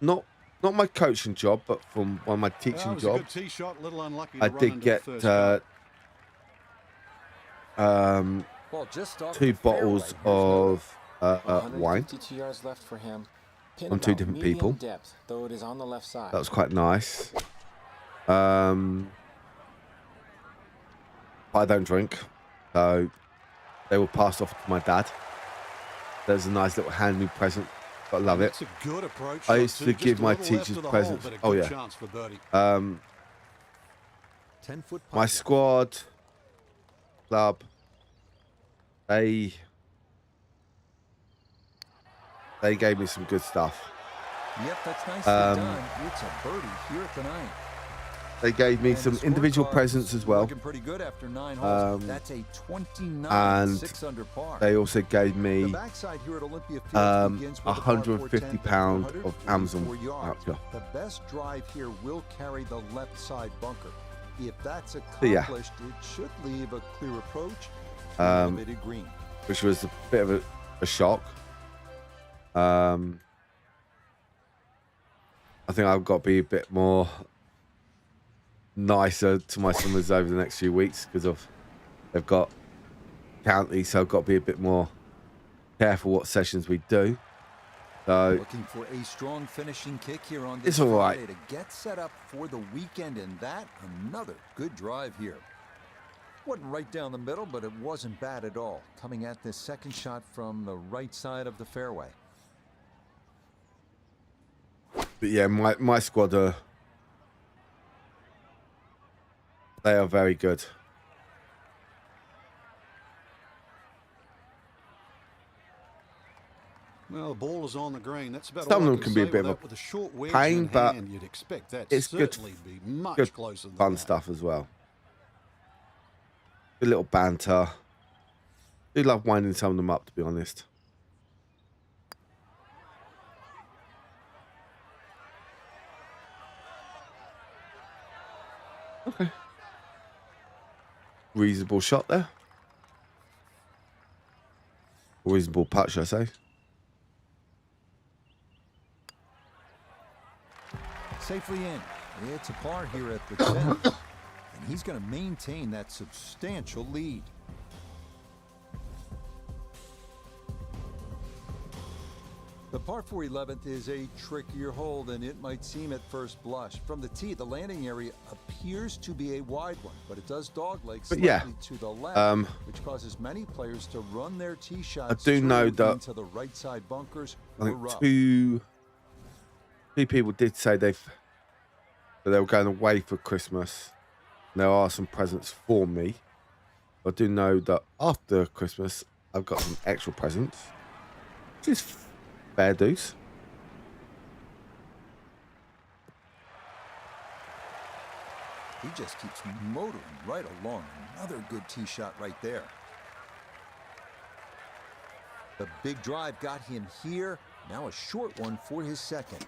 not my coaching job, but from one of my teaching jobs, a good tee shot, little unlucky to I run did into get the first Ball just off 2 the bottles fairway. of wine 152 yards left for him. Pin from 2 about different medium people. Depth, though it is on the left side. That was quite nice. But I don't drink, so they were passed off to my dad. There's a nice little hand-me present. I love it. That's a good approach. I used to Just give a my little left teachers of the presents. hole, but a Oh good yeah. chance for birdie. 10-foot My putt. squad, club, they gave me some good stuff. Yep, that's nicely done. It's a birdie here at the 9th. They gave me And some the individual scorecard's presents as well. Looking pretty good after 9 holes. That's a 29 and 6 under par. They also gave The me backside here at Olympia Fields begins with a par 4 10 £150 of 144 Amazon yards. voucher. The best drive here will carry the left side bunker. If that's yeah. accomplished, it should leave a clear approach to the Um, elevated green. Which was a bit of a shock. I think I've got to be a bit more nicer to my swimmers over the next few weeks because they've got county, so I've got to be a bit more careful what sessions we do. So Looking for a strong finishing kick here on this it's all right. Friday to get set up for the weekend, and that another good drive here. Wasn't right down the middle, but it wasn't bad at all. Coming at this second shot from the right side of the fairway. But yeah, my squad they are very good. Well, the ball is on the green. That's about Some all of I them can be a say bit with of that. With a short wedge pain, in but hand, you'd expect that it's good, certainly be much good closer than fun that. stuff as well. Good little banter. Do love winding some of them up, to be honest. Okay. Reasonable shot there. Reasonable putt, should I say? Safely in. It's a par here at the 10th. And he's going to maintain that substantial lead. The par 4 11th is a trickier hole than it might seem at first blush. From the tee, the landing area appears to be a wide one, but it does dogleg slightly to the left, which causes many players to run their tee shots into the right side bunkers. I think two people did say that they were going away for Christmas. There are some presents for me. I do know that after Christmas, I've got some extra presents, which is fair dues. He just keeps motoring right along. Another good tee shot right there. The big drive got him here. Now a short one for his second.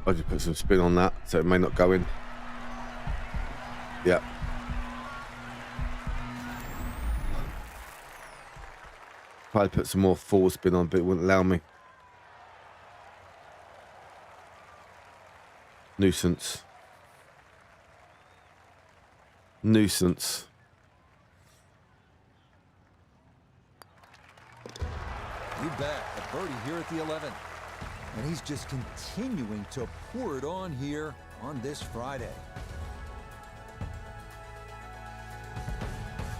I just put some spin on that, so it may not go in. Yeah. Tried to put some more forward spin on, but it wouldn't allow me. Nuisance. Nuisance. You bet. A birdie here at the 11th. And he's just continuing to pour it on here on this Friday.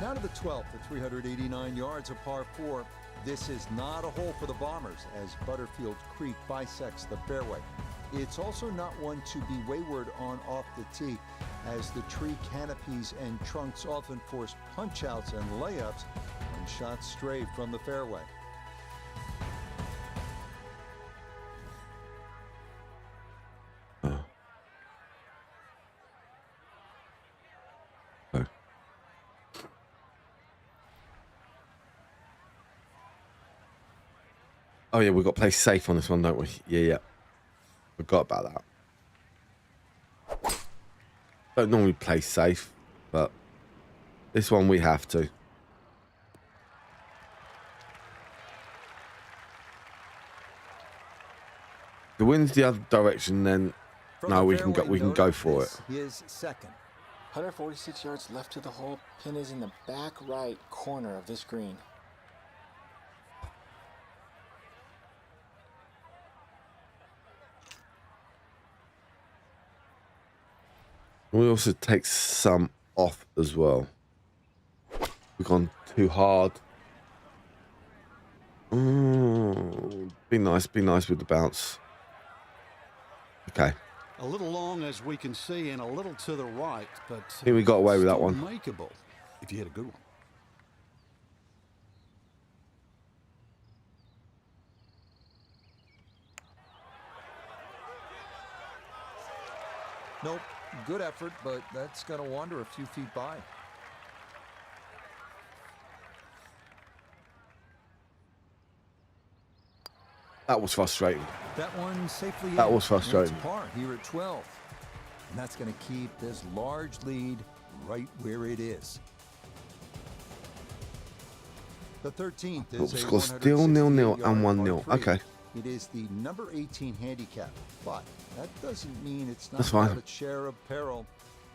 Now to the 12th at 389 yards, a par 4. This is not a hole for the Bombers as Butterfield Creek bisects the fairway. It's also not one to be wayward on off the tee, as the tree canopies and trunks often force punch-outs and layups when shots stray from the fairway. Oh yeah, we've got to play safe on this one, don't we? Yeah. Forgot about that. Don't normally play safe, but this one we have to. The wind's the other direction, then no, we can go for it. His second. 146 yards left to the hole. Pin is in the back right corner of this green. We also take some off as well. We've gone too hard. Be nice with the bounce. Okay. A little long, as we can see, and a little to the right, but I think we got away with that one. Makeable if you hit a good one. Nope. Good effort, but that's going to wander a few feet by. That was frustrating. That one safely. That was frustrating. It's par here at 12, and that's going to keep this large lead right where it is. The 13th is a Score still 0-0 and 1-0. Okay. It is the number 18 handicap, but that doesn't mean it's not That's fine. without its share of peril.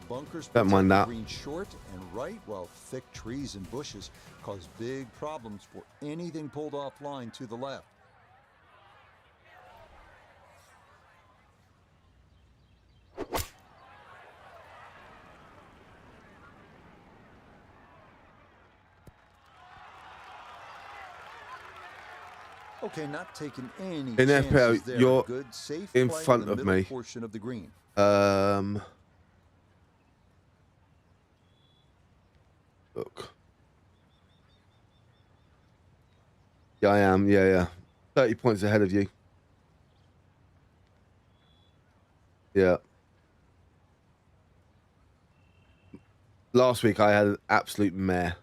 Bunkers Don't mind that. green short and right, while thick trees and bushes cause big problems for anything pulled offline to the left. Okay, not taking any In chances FPL, there. you're Good, safe in play front the of middle me. portion of the green. Look. Yeah, I am. Yeah. 30 points ahead of you. Yeah. Last week I had an absolute mare. How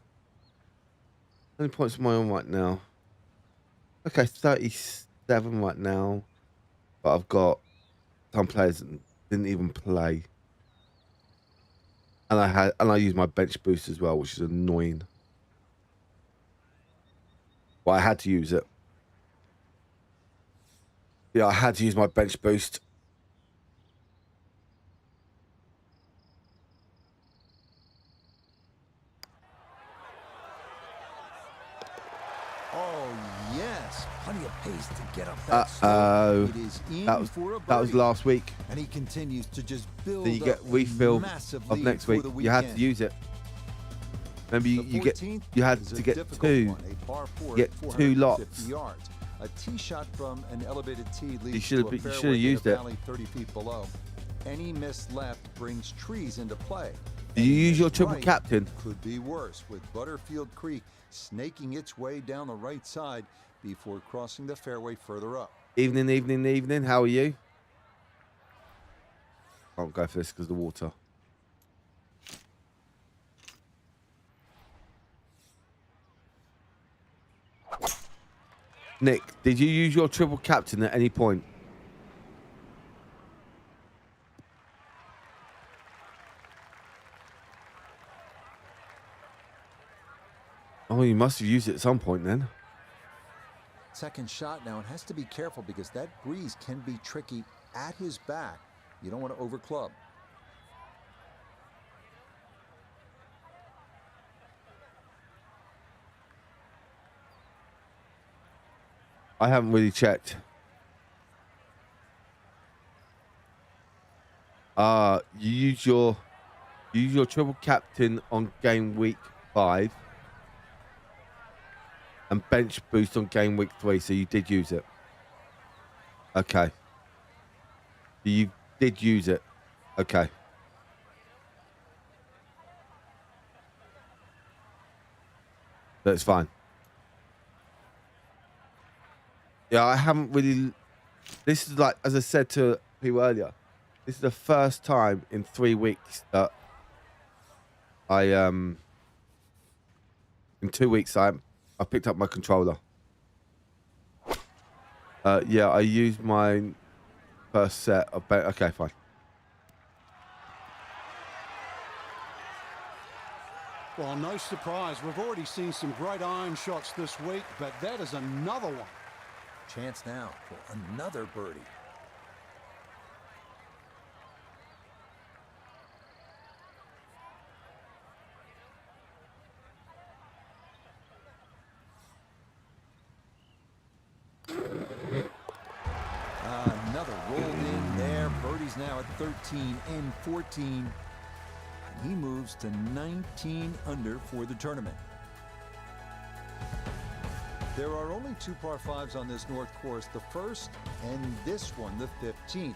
many points am I on right now? Okay, 37 right now. But I've got some players that didn't even play. And I used my bench boost as well, which is annoying. Well, I had to use it. Yeah, I had to use my bench boost. Oh, yes. Plenty of pace to get up that slope. It is in That was last week. And he continues to just build Then you get refill of next week. You had to use it. Remember, you had to get two. Get 2 lots. Yards. A tee shot from an elevated tee leads You should to a have fairway used in a it. valley 30 feet below. Any miss left brings trees into play. Do you Any use your miss triple right captain? Could be worse, with Butterfield Creek snaking its way down the right side before crossing the fairway further up. Evening. How are you? Can't go for this because of the water. Nick, did you use your triple captain at any point? Oh, you must have used it at some point then. Second shot now, and has to be careful because that breeze can be tricky at his back. You don't want to overclub. I haven't really checked. You use your triple captain on game week 5. And bench boost on game week 3, so you did use it. Okay. You did use it. Okay. That's fine. Yeah, I haven't really... This is like, as I said to people earlier, this is the first time in 3 weeks that in 2 weeks I picked up my controller. Yeah, I used my first set of... Okay, fine. Well, no surprise. We've already seen some great iron shots this week, but that is another one. Chance now for another birdie. Another rolled in there. Birdie's now at 13 and 14. And he moves to 19 under for the tournament. There are only 2 par 5s on this North course, the first and this one, the 15th.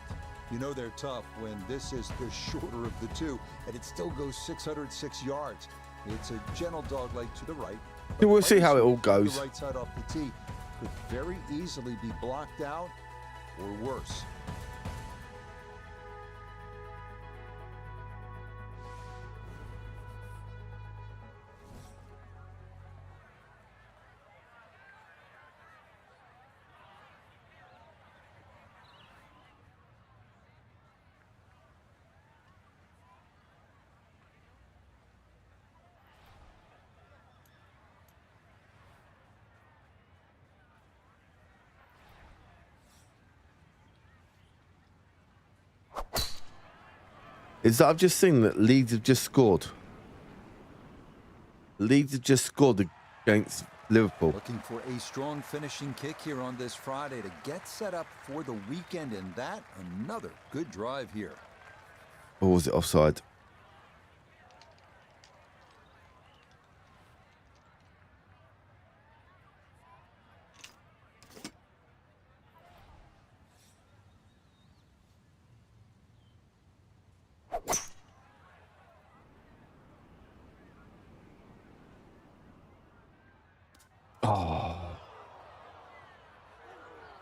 You know they're tough when this is the shorter of the two, and it still goes 606 yards. It's a gentle dogleg to the right. We'll see how it all goes. The right side off the tee could very easily be blocked out or worse. Is that I've just seen that Leeds have just scored. Leeds have just scored against Liverpool. Looking for a strong finishing kick here on this Friday to get set up for the weekend, and that another good drive here. Or was it offside?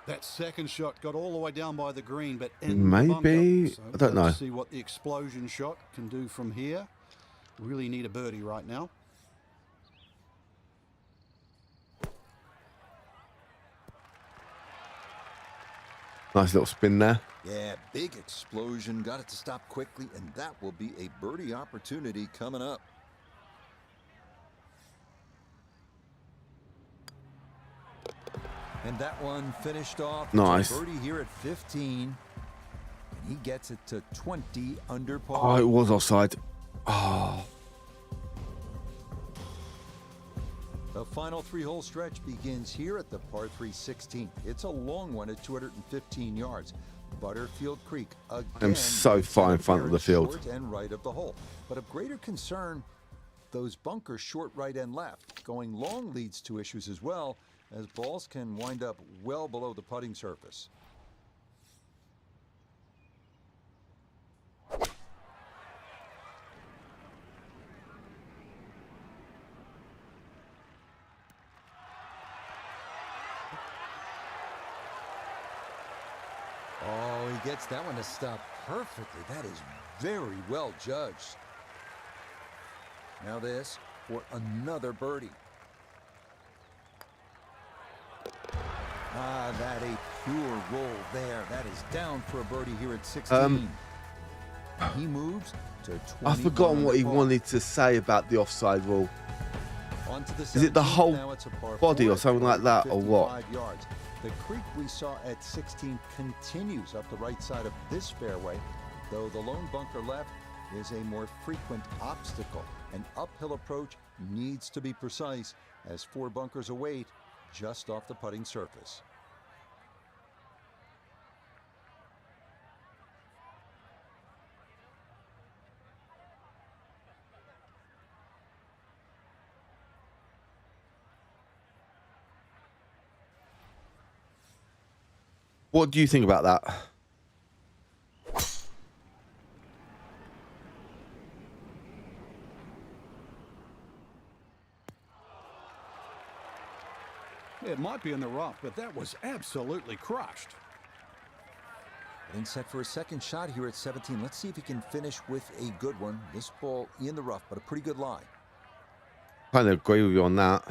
That second shot got all the way down by the green, but maybe, so I don't know. See what the explosion shot can do from here. Really need a birdie right now. Nice little spin there. Yeah, big explosion. Got it to stop quickly, and that will be a birdie opportunity coming up. And that one finished off. Nice. Birdie here at 15. And he gets it to 20 under par. Oh, it was offside. Oh. The final 3-hole stretch begins here at the par 3 16th. It's a long one at 215 yards. Butterfield Creek again. I'm so far in front of the field. Short and right of the hole. But of greater concern, those bunkers short, right, and left. Going long leads to issues as well, as balls can wind up well below the putting surface. Oh, he gets that one to stop perfectly. That is very well judged. Now this for another birdie. Ah, that a pure roll there. That is down for a birdie here at 16. He moves to 20. I've forgotten what he wanted to say about the offside rule. Is it the whole body or something like that, or what? Yards. The creek we saw at 16 continues up the right side of this fairway, though the lone bunker left is a more frequent obstacle. An uphill approach needs to be precise, as 4 bunkers await just off the putting surface. What do you think about that? It might be in the rough, but that was absolutely crushed. And set for a second shot here at 17. Let's see if he can finish with a good one. This ball in the rough, but a pretty good lie. Kind of agree with you on that.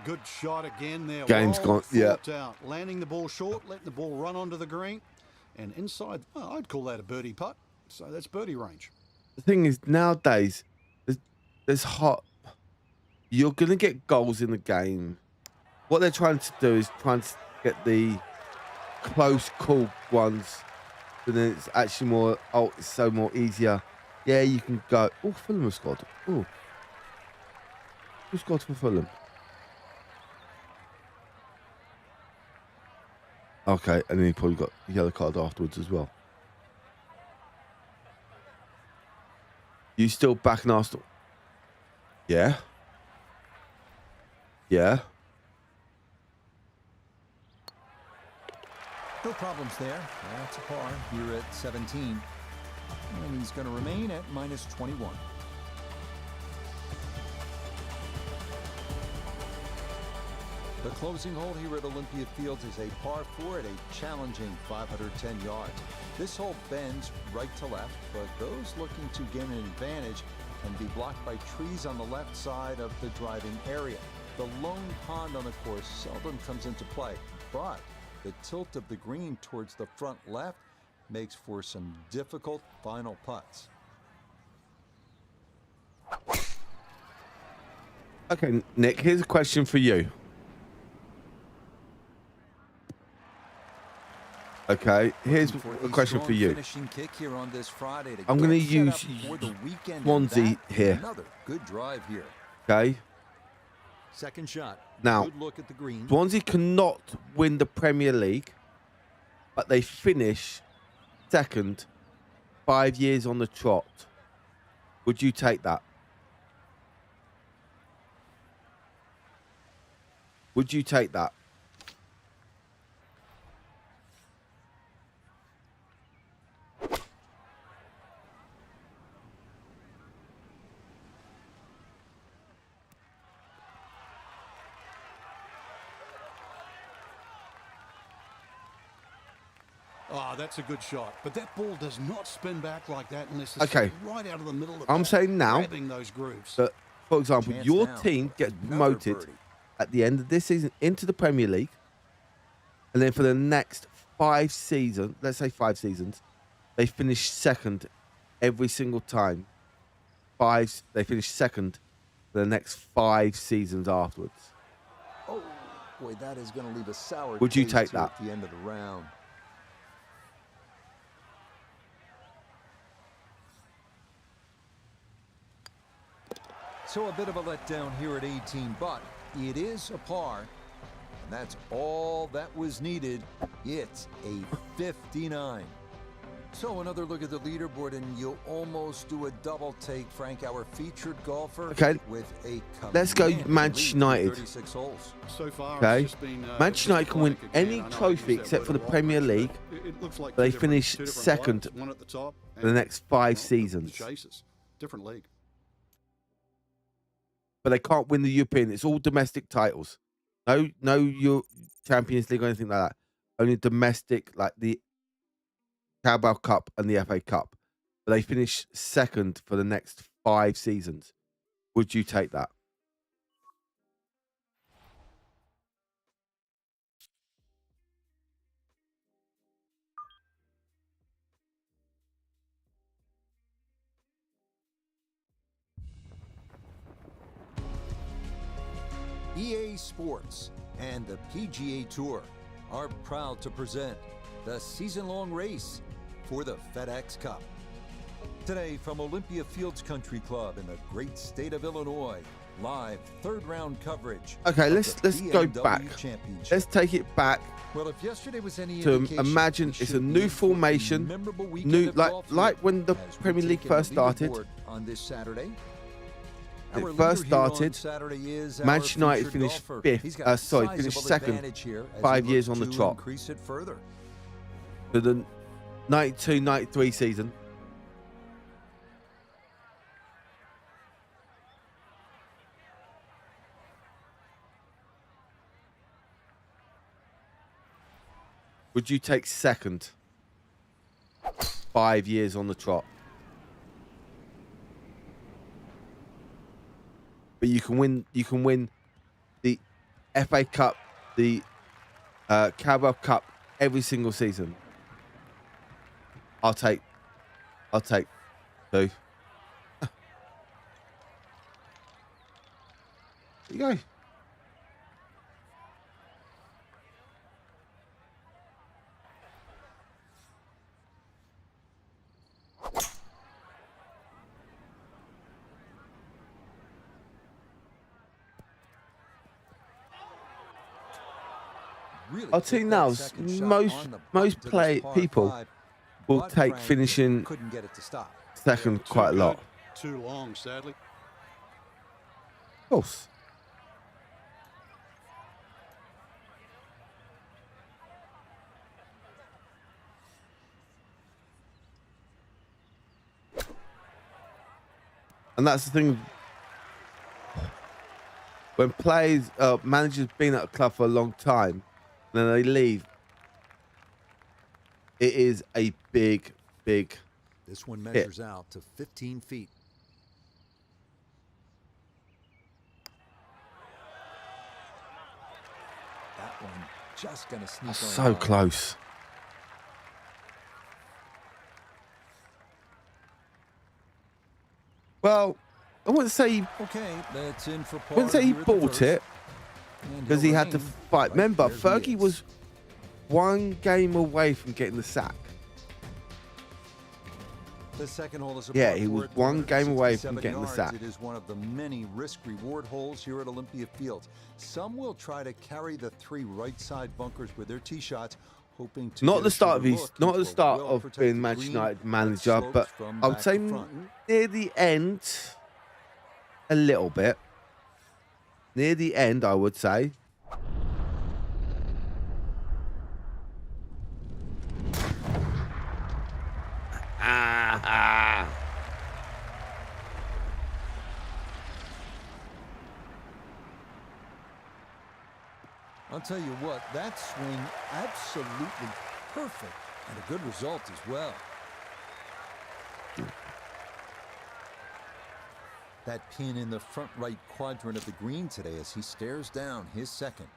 Good shot again there. Game's gone, yeah. Out. Landing the ball short, letting the ball run onto the green. And inside, I'd call that a birdie putt. So that's birdie range. The thing is, nowadays, there's hot. You're going to get goals in the game. What they're trying to do is trying to get the close, cool ones. But then it's actually more, it's so more easier. Yeah, you can go. Oh, Fulham have scored. Oh. Who scored for Fulham? Okay, and then he probably got the yellow card afterwards as well. You still backing Arsenal? Yeah. Yeah. No problems there. That's a par here at 17. And he's going to remain at minus 21. The closing hole here at Olympia Fields is a par 4 at a challenging 510 yards. This hole bends right to left, but those looking to gain an advantage can be blocked by trees on the left side of the driving area. The lone pond on the course seldom comes into play, but the tilt of the green towards the front left makes for some difficult final putts. Okay, Nick, here's a question for you. Okay, here's a question for you. I'm going to use Swansea here. Another good drive here. Okay. Second shot. Now, Good look at the green. Swansea cannot win the Premier League, but they finish second 5 years on the trot. Would you take that? Would you take that? Oh, that's a good shot. But that ball does not spin back like that unless it's Okay. right out of the middle of the I'm ball, saying now grabbing those grooves. that, for example, Chance your now. team gets Another promoted birdie. at the end of this season into the Premier League, and then for the next 5 seasons, let's say 5 seasons, they finish second every single time. They finish second for the next 5 seasons afterwards. Oh, boy, that is going to leave a sour Would you taste take here that? at the end of the round. So a bit of a letdown here at 18, but it is a par. And that's all that was needed. It's a 59. So another look at the leaderboard, and you'll almost do a double take, Frank, our featured golfer. Okay. With a Let's go commanding Manchester lead through United. 36 holes. So far, Okay. it's just been, Manchester United can win disappointing any again. I know I trophy used that except for word the a lot, Premier but League. It looks like They two finish different second blokes, one at the top for the next 5 seasons. Chasers. Different league. But they can't win the European. It's all domestic titles. No your Champions League or anything like that. Only domestic, like the Carabao Cup and the FA Cup. But they finish second for the next 5 seasons. Would you take that? EA Sports and the PGA Tour are proud to present the season-long race for the FedEx Cup. Today from Olympia Fields Country Club in the great state of Illinois, Live third round coverage. Okay, of let's the go BMW back. Championship. Let's take it back Well, if yesterday was any to indication, imagine we it's a should new be in for a formation, memorable weekend new of golf like here when the as we Premier League take in first the started. leaderboard on this Saturday. It Our first leader here on started, Saturday is our Manchester United featured finished golfer. fifth. He's got a Finished sizable second. advantage here as 5 he years looks on the to trot. increase it further. For the 92-93 season. Would you take second? 5 years on the trot. But you can win the FA Cup, the Carabao Cup every single season. I'll take 2. There you go. Really I'll tell you took now, that second shot on the most button to this par people five, will but take Frank finishing couldn't get it to stop. second Too quite a good, lot. Too long, sadly. Of course. And that's the thing. When players, managers been at a club for a long time, and then they leave, it is a big, big. This one measures out to 15 feet. That one just gonna sneak on So by. close. Well, I wouldn't say Okay, that's in for I par. wouldn't say he here at the bought first. it And because he'll he had to remain fight. right Remember, where he Fergie is. was 1 game away from getting the sack. The second hole is a Yeah, par he four was at 1 game away from 467 getting the yards. sack. It is one of the many risk-reward holes here at Olympia Fields. Some will try to carry the 3 right side bunkers with their tee shots, hoping to Not get at the a start of better his, look not at the into a start of well-protected being Manchester green United that manager, slopes but from I would back say to front. near the end, a little bit. Near the end, I would say. I'll tell you what, that swing absolutely perfect and a good result as well. That pin in the front right quadrant of the green today as he stares down his second.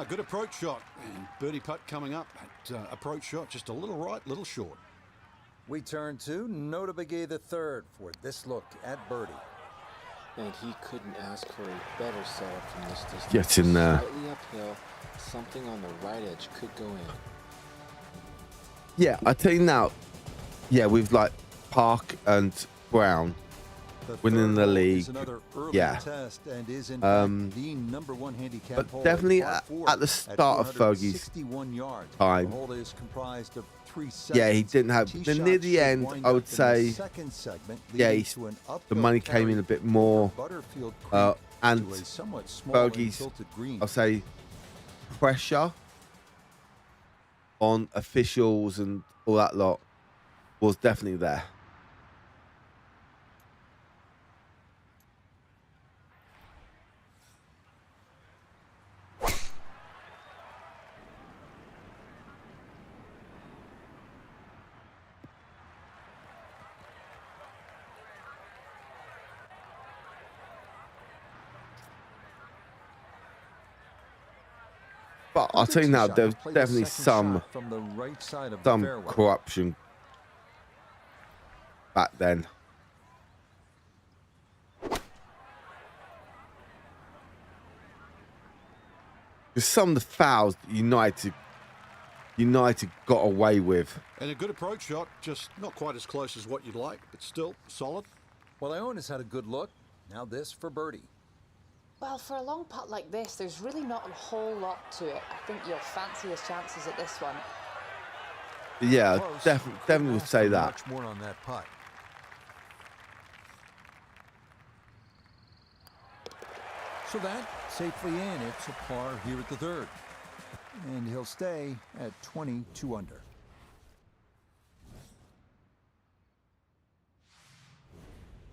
Good approach shot. And birdie putt coming up. That, approach shot just a little right, little short. We turn to Nota Begay the third for this look at birdie. And he couldn't ask for a better setup from this distance. Gets in there. Slightly uphill, something on the right edge could go in. Yeah, I tell you now. Yeah, with like Park and Brown winning third the hole league. is another early Yeah. test and is in fact the #1 handicap but hole, definitely par at 4 the start of Fergie's 461 yards. time. The hole is comprised of 3 Yeah, he segments. didn't have. Tee Then near shots the should end, wind I up would in the say, second segment, yeah, leading he's, to an the uphill money came carry in a bit more. Butterfield Uh, Creek and to a somewhat small and Fergie's, tilted green. I'll say, pressure on officials and all that lot was definitely there. But I'll tell you now, there's definitely some from the right side of the some fairway. corruption back then. Because some of the fouls that United United got away with. And a good approach shot, just not quite as close as what you'd like, but still solid. Well, Iona's had a good look. Now this for birdie. Well, for a long putt like this, there's really not a whole lot to it. I think you'll fancy his chances at this one. Yeah, Close. definitely would say that. Much more on that putt. So that safely in. It's a par here at the third. And he'll stay at 22 under.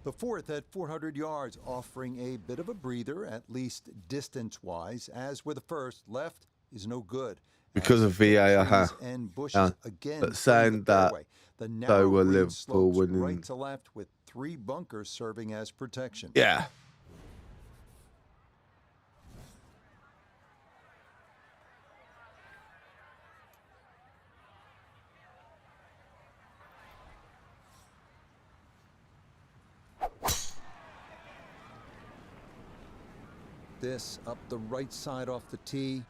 The fourth at 400 yards, offering a bit of a breather, at least distance-wise. As with the first, left is no good. Because of VAR. And bushes again. But saying that, the so narrow were green Liverpool slopes winning. right to left with 3 bunkers serving as protection. Yeah. This up the right side off the tee.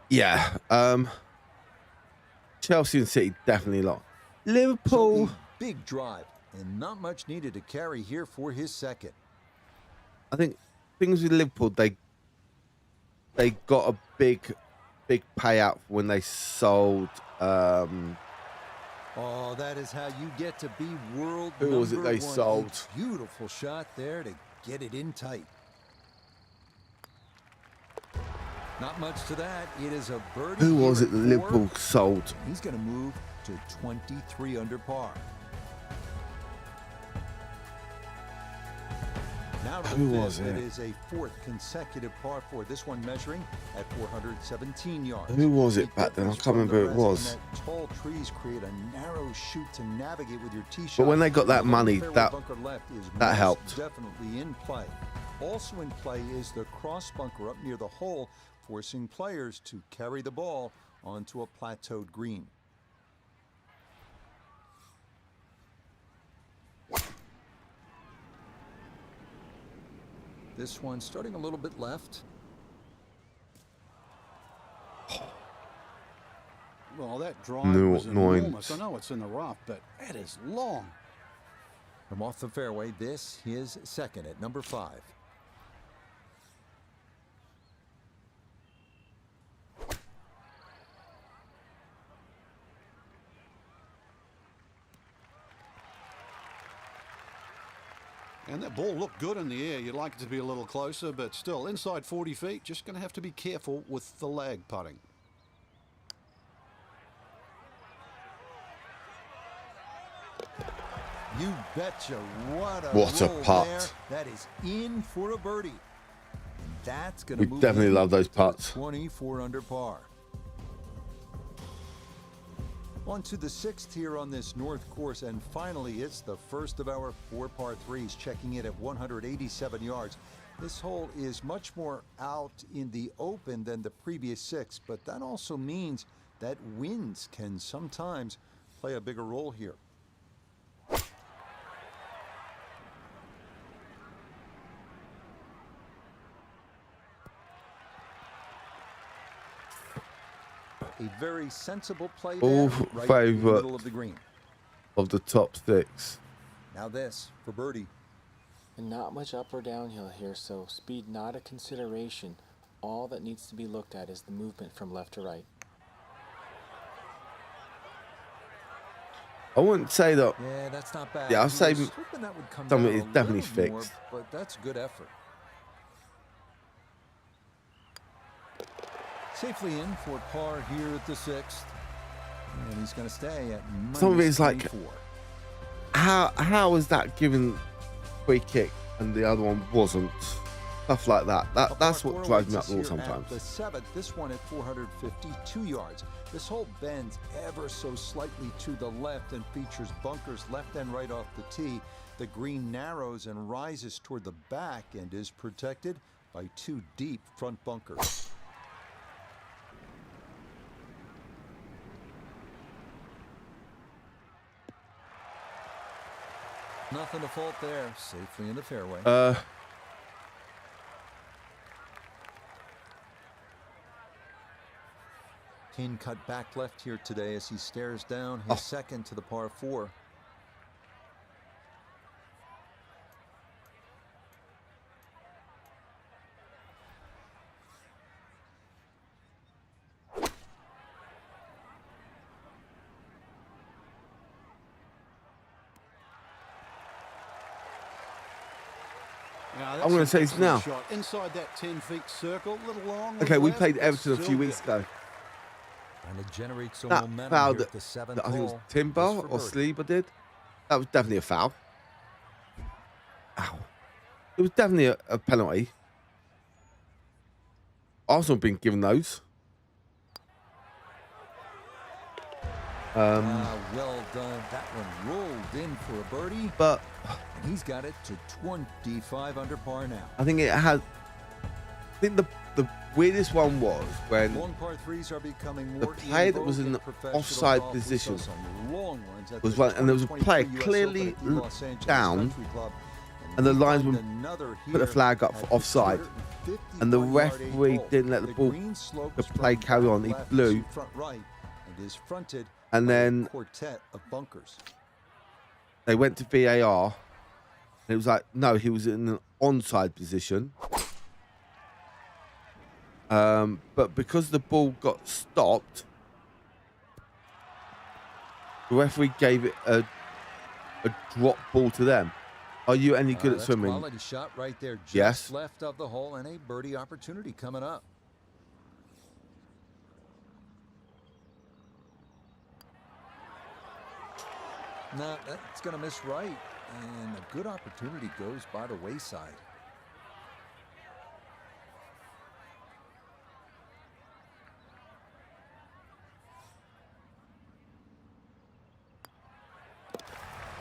Yeah. Chelsea and City definitely lost. Liverpool. So a big drive and not much needed to carry here for his second. I think things with Liverpool, they got a big payout when they sold. Oh, that is how you get to be world Who was it number they one. sold? A beautiful shot there to get it in tight. Not much to that. It is a birdie. Who was here it that at Liverpool 4. sold? He's going to move to 23 under par. Now to the Who fifth. was it? It is a 4th consecutive par 4. This one measuring at 417 yards. Who was it The back then? I difference can't from the remember who it rest was. in that tall trees create a narrow chute to navigate with your tee shot. But when they got that The money, fairway that bunker left is that most helped. Definitely in play. Also in play is the cross bunker up near the hole, forcing players to carry the ball onto a plateaued green. This one starting a little bit left. Well, that drive No, was no, enormous. I know it's in the rough, but that is long. From off the fairway, this his second at number 5. And that ball looked good in the air. You'd like it to be a little closer, but still inside 40 feet. Just going to have to be careful with the lag putting. You betcha. What What a roll putt. there. That is in for a birdie. And that's going We to move definitely him love those to putts. 24 under par. On to the 6th here on this North course, and finally it's the first of our 4 par 3s, checking in at 187 yards. This hole is much more out in the open than the previous 6, but that also means that winds can sometimes play a bigger role here. A very sensible play All there, right in the favourite. middle of the green. Of the top 6. Now this for birdie. And not much up or downhill here, so speed not a consideration. All that needs to be looked at is the movement from left to right. I wouldn't say that. Yeah, that's not bad. Yeah, I'll He say was hoping that would come some of down it is a definitely little more, fixed. but that's good effort. Safely in for par here at the 6th. And he's going to stay at Some of it is like, -24. how was that given free kick and the other one wasn't? Stuff like that. That's what drives me up the wall sometimes. The 7th, this one at 452 yards. This hole bends ever so slightly to the left and features bunkers left and right off the tee. The green narrows and rises toward the back and is protected by 2 deep front bunkers. Nothing to fault there. Safely in the fairway. pin cut back left here today as he stares down his second to the par 4. Now, I'm going to say it's now. shot. Inside that 10 feet circle, a little long. Okay, we left, played but Everton a still few good. weeks ago. Trying to generate some That momentum foul here that, at the 7th that I think it was hole. Timber Just for or birdie. Sleeper did. That was definitely a foul. Ow. It was definitely a penalty. Arsenal have been given those. Well done. That one rolled in for a birdie. But And he's got it to 25 under par now. I think it had. I think the weirdest one was when Long par threes are becoming the more player that was in the offside position was one, and there was a player clearly down, and the linesman put the flag up for offside, and the referee didn't let the play carry on. He blew, and then quartet of bunkers. they went to VAR, and it was like, no, he was in an onside position. But because the ball got stopped, the referee gave it a drop ball to them. Are you any good at That's swimming? Quality shot right there, just Yes. left of the hole, and a birdie opportunity coming up. No, that's going to miss right, and a good opportunity goes by the wayside.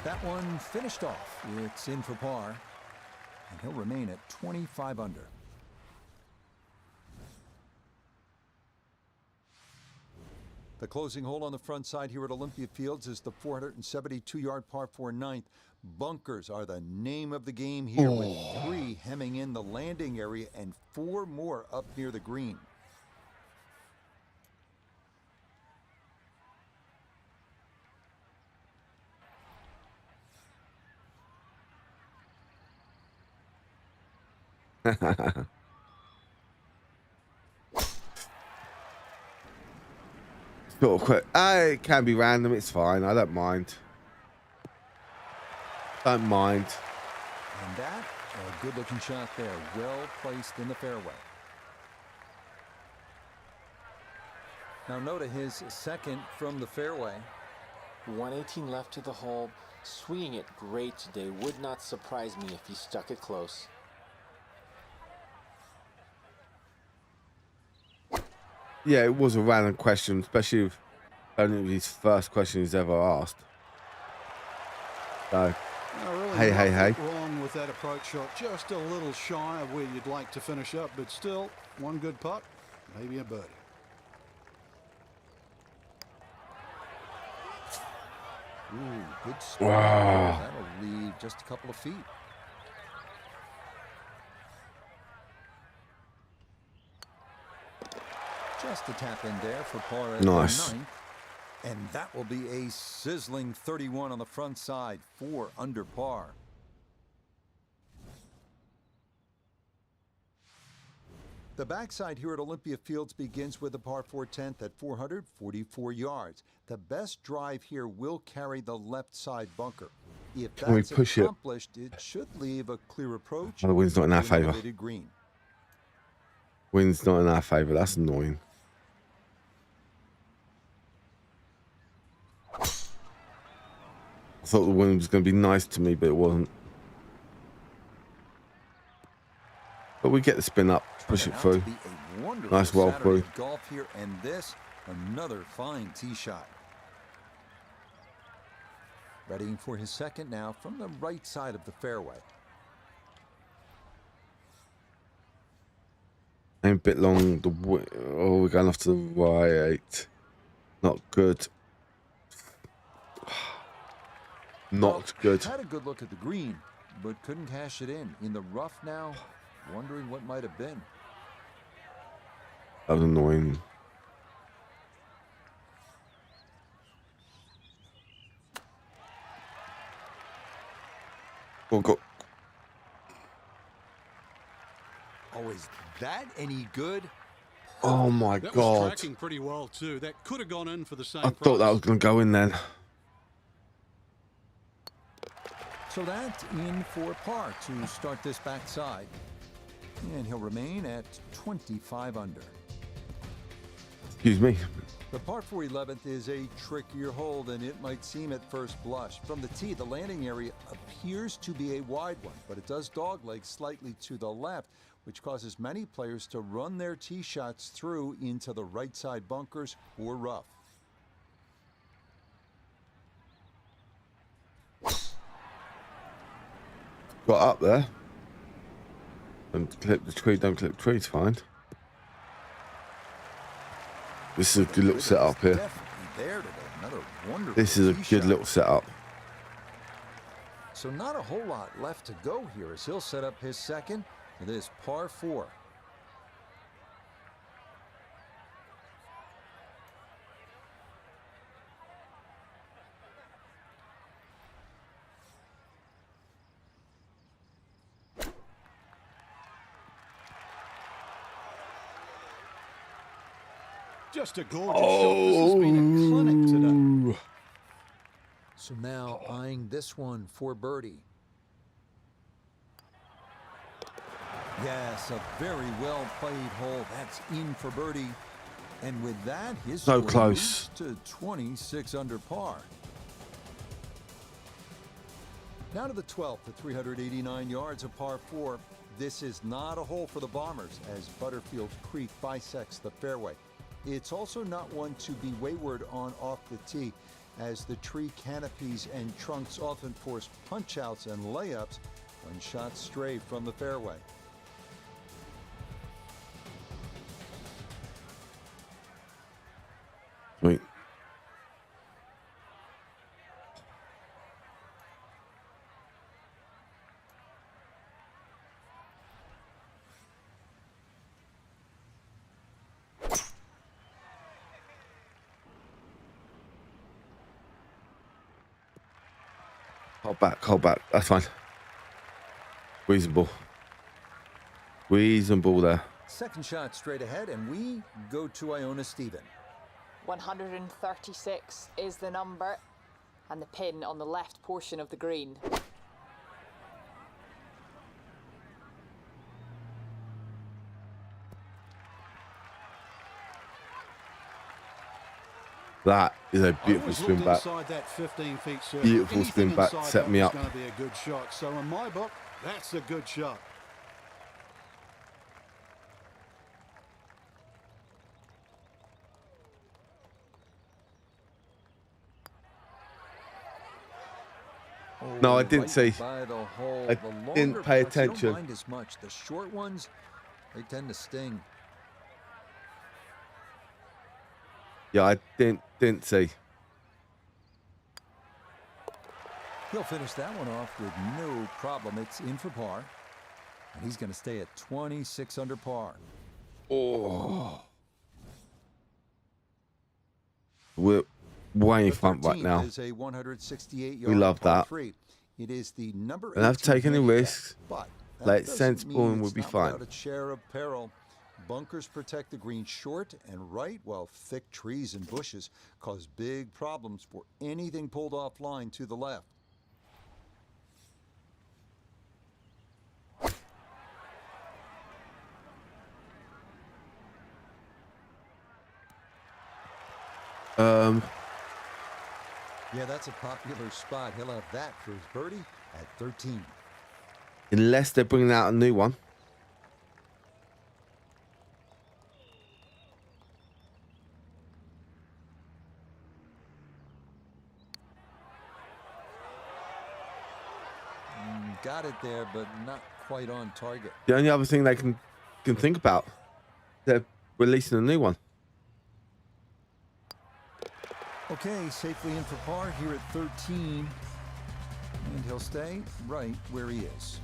That one finished off. It's in for par, and he'll remain at 25 under. The closing hole on the front side here at Olympia Fields is the 472-yard par 4 ninth. Bunkers are the name of the game here, with 3 hemming in the landing area and 4 more up near the green. Sort of quick. It can be random. It's fine. I don't mind. Don't mind. And that, a good-looking shot there, well placed in the fairway. Now note his second from the fairway. 118 left to the hole. Swinging it great today. Would not surprise me if he stuck it close. Yeah, it was a random question, especially if only his first question he's ever asked. So, Really hey. Wrong with that approach shot. Just a little shy of where you'd like to finish up, but still, one good putt, maybe a birdie. Ooh, good spot. Wow. That'll leave just a couple of feet. Just a tap in there for par at Nice. the ninth. And that will be a sizzling 31 on the front side, 4 under par. The backside here at Olympia Fields begins with a par 4 10th at 444 yards. The best drive here will carry the left side bunker. If Can we that's push it? accomplished, it should leave a clear approach. Oh, the wind's not in our to an favour. elevated green. Wind's not in our favour. That's annoying. I thought the wind was going to be nice to me, but it wasn't. But we get the spin up, push it Turned out through. to be a wonderful Nice roll Saturday through. of golf here, and this another fine tee shot. Readying for his second now from the right side of the fairway. Ain't a bit long. Oh, we're going off to the right. Not good. Not good. Had a good look at the green, but couldn't cash it in the rough now, wondering what might have been. That was annoying. Go. Oh, is that any good? Oh my That was God. tracking pretty well too. That could have gone in for the same I price. thought that was going to go in then. So that's in for par to start this backside. And he'll remain at 25 under. Excuse me. The par 4 11th is a trickier hole than it might seem at first blush. From the tee, the landing area appears to be a wide one, but it does dogleg slightly to the left, which causes many players to run their tee shots through into the right side bunkers or rough. Got up there. Don't clip the tree, don't clip the tree, it's fine. This is a good little setup here. Definitely there today. Another wonderful This is a tee good shot. little setup. So not a whole lot left to go here as he'll set up his second for this par 4. Just a gorgeous shot. This has been a clinic today. So now eyeing this one for birdie. Yes, a very well played hole. That's in for birdie. And with that, his So score close. moves to 26 under par. Now to the 12th, the 389 yards of par 4. This is not a hole for the Bombers as Butterfield Creek bisects the fairway. It's also not one to be wayward on off the tee, as the tree canopies and trunks often force punch-outs and layups when shots stray from the fairway. Wait. Hold back. That's fine. Reasonable there. Second shot straight ahead, and we go to Iona Stephen. 136 is the number, and the pin on the left portion of the green. That is a beautiful Always spin looked back. inside that 15 feet circle. Beautiful spin Anything back, inside set that me was up. going to be a good shot. So in my book, that's a good shot. No, I didn't see. By the hole. I The longer didn't pay putts, you don't attention. mind as much. The short ones, they tend to sting. Yeah, I didn't see. He'll finish that one off with no problem. It's in for par. And he's going to stay at 26 under par. Oh. We're way in front right 13th now. is a 168 We love par that. 3. It is the number Don't have to 18 take any handicap, risks. but that Play it doesn't sensible mean and we'll it's be not fine. without its share of peril. Bunkers protect the green short and right, while thick trees and bushes cause big problems for anything pulled offline to the left. Yeah, that's a popular spot. He'll have that for his birdie at 13. Unless they're bringing out a new one. Got it there, but not quite on target. The only other thing they can think about, they're releasing a new one. Okay, safely in for par here at 13. And he'll stay right where he is.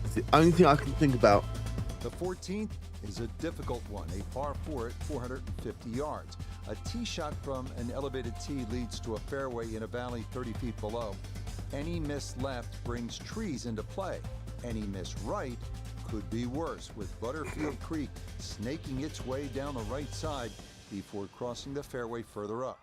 It's the only thing I can think about. The 14th is a difficult one, a par 4 at 450 yards. A tee shot from an elevated tee leads to a fairway in a valley 30 feet below. Any miss left brings trees into play. Any miss right could be worse, with Butterfield Creek snaking its way down the right side before crossing the fairway further up.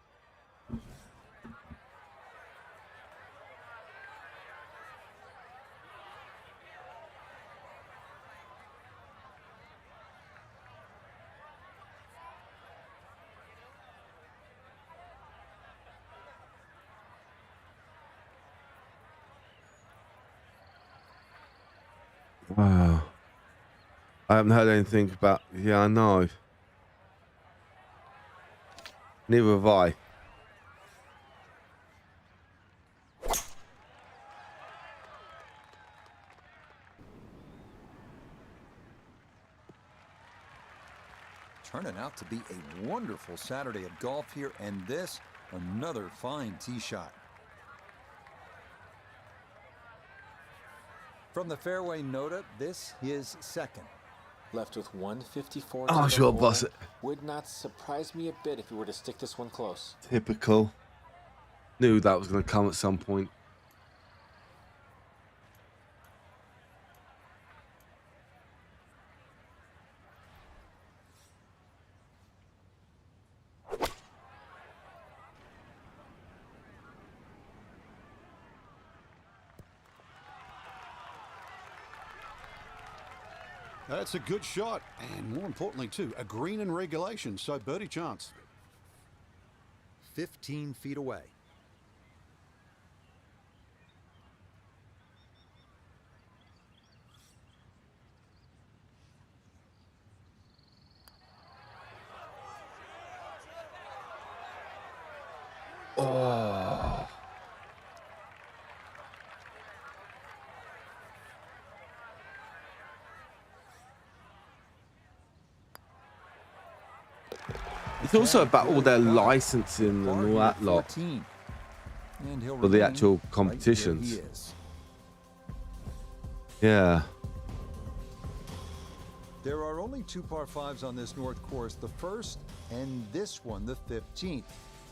Wow. I haven't heard anything about. Yeah, I know. Neither have I. Turning out to be a wonderful Saturday of golf here, and this, another fine tee shot. From the fairway Nota, this is second. Left with 154 Oh, to sure, the boss hole. it. Would not surprise me a bit if he were to stick this one close. Typical. Knew that was going to come at some point. That's a good shot, and more importantly too, a green in regulation, so birdie chance. 15 feet away. Oh. It's also about all their licensing and all that lot for the actual competitions. Yeah. There are only 2 par 5s on this North course, the first and this one, the 15th.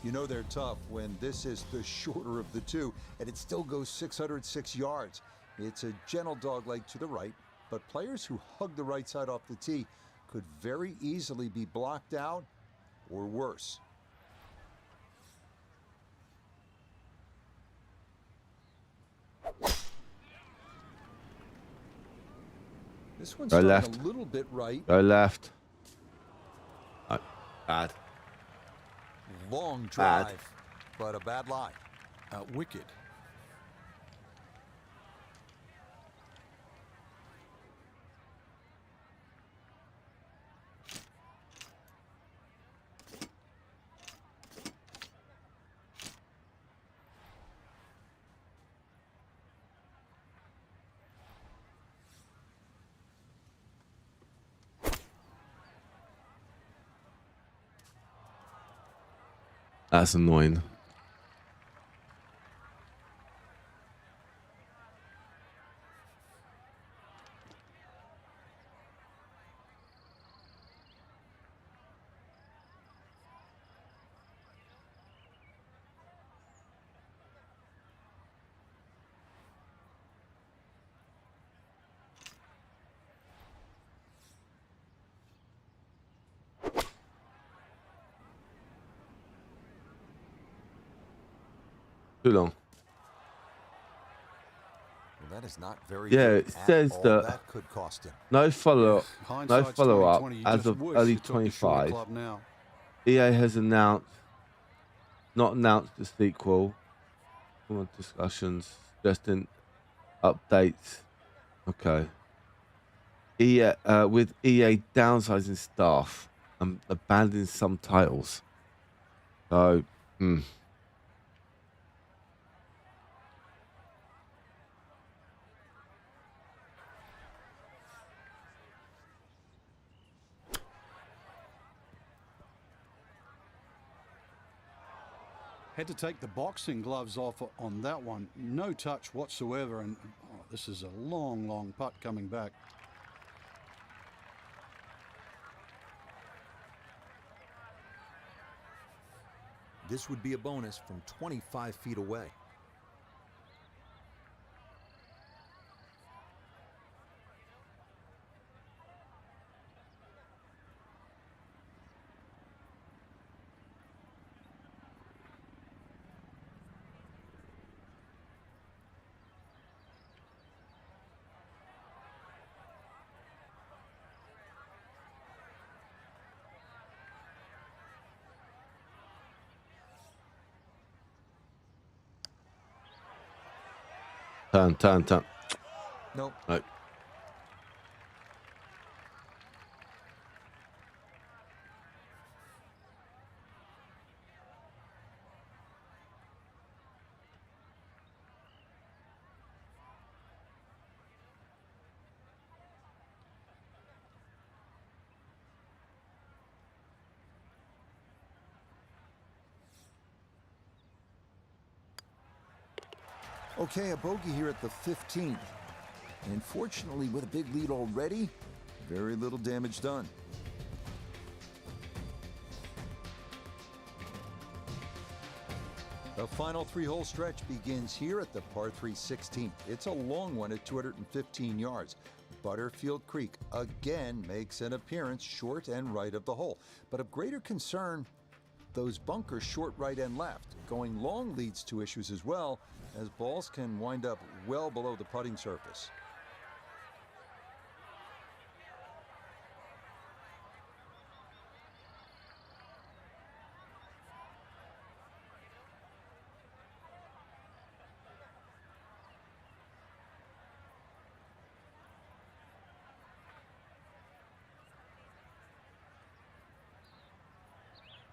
You know they're tough when this is the shorter of the two, and it still goes 606 yards. It's a gentle dogleg to the right, but players who hug the right side off the tee could very easily be blocked out or worse. This one's Go starting left. a little bit right. Go left. Oh, bad. Long Bad. drive, but a bad lie. Wicked. That's annoying. Too long. Well, that is not very Yeah, good it at says all. that could cost him. no follow-up, no Hindsight's follow-up 20/20. You as just of wish early you took the shorter 25. club now. EA has not announced the sequel. Common discussions, suggesting updates. Okay. EA with EA downsizing staff and abandoning some titles. So, Had to take the boxing gloves off on that one. No touch whatsoever, and this is a long, long putt coming back. This would be a bonus from 25 feet away. Turn. Nope. No. Okay, a bogey here at the 15th. And fortunately, with a big lead already, very little damage done. The final three-hole stretch begins here at the par 3 16th. It's a long one at 215 yards. Butterfield Creek again makes an appearance short and right of the hole. But of greater concern, those bunkers short, right, and left. Going long leads to issues as well, as balls can wind up well below the putting surface.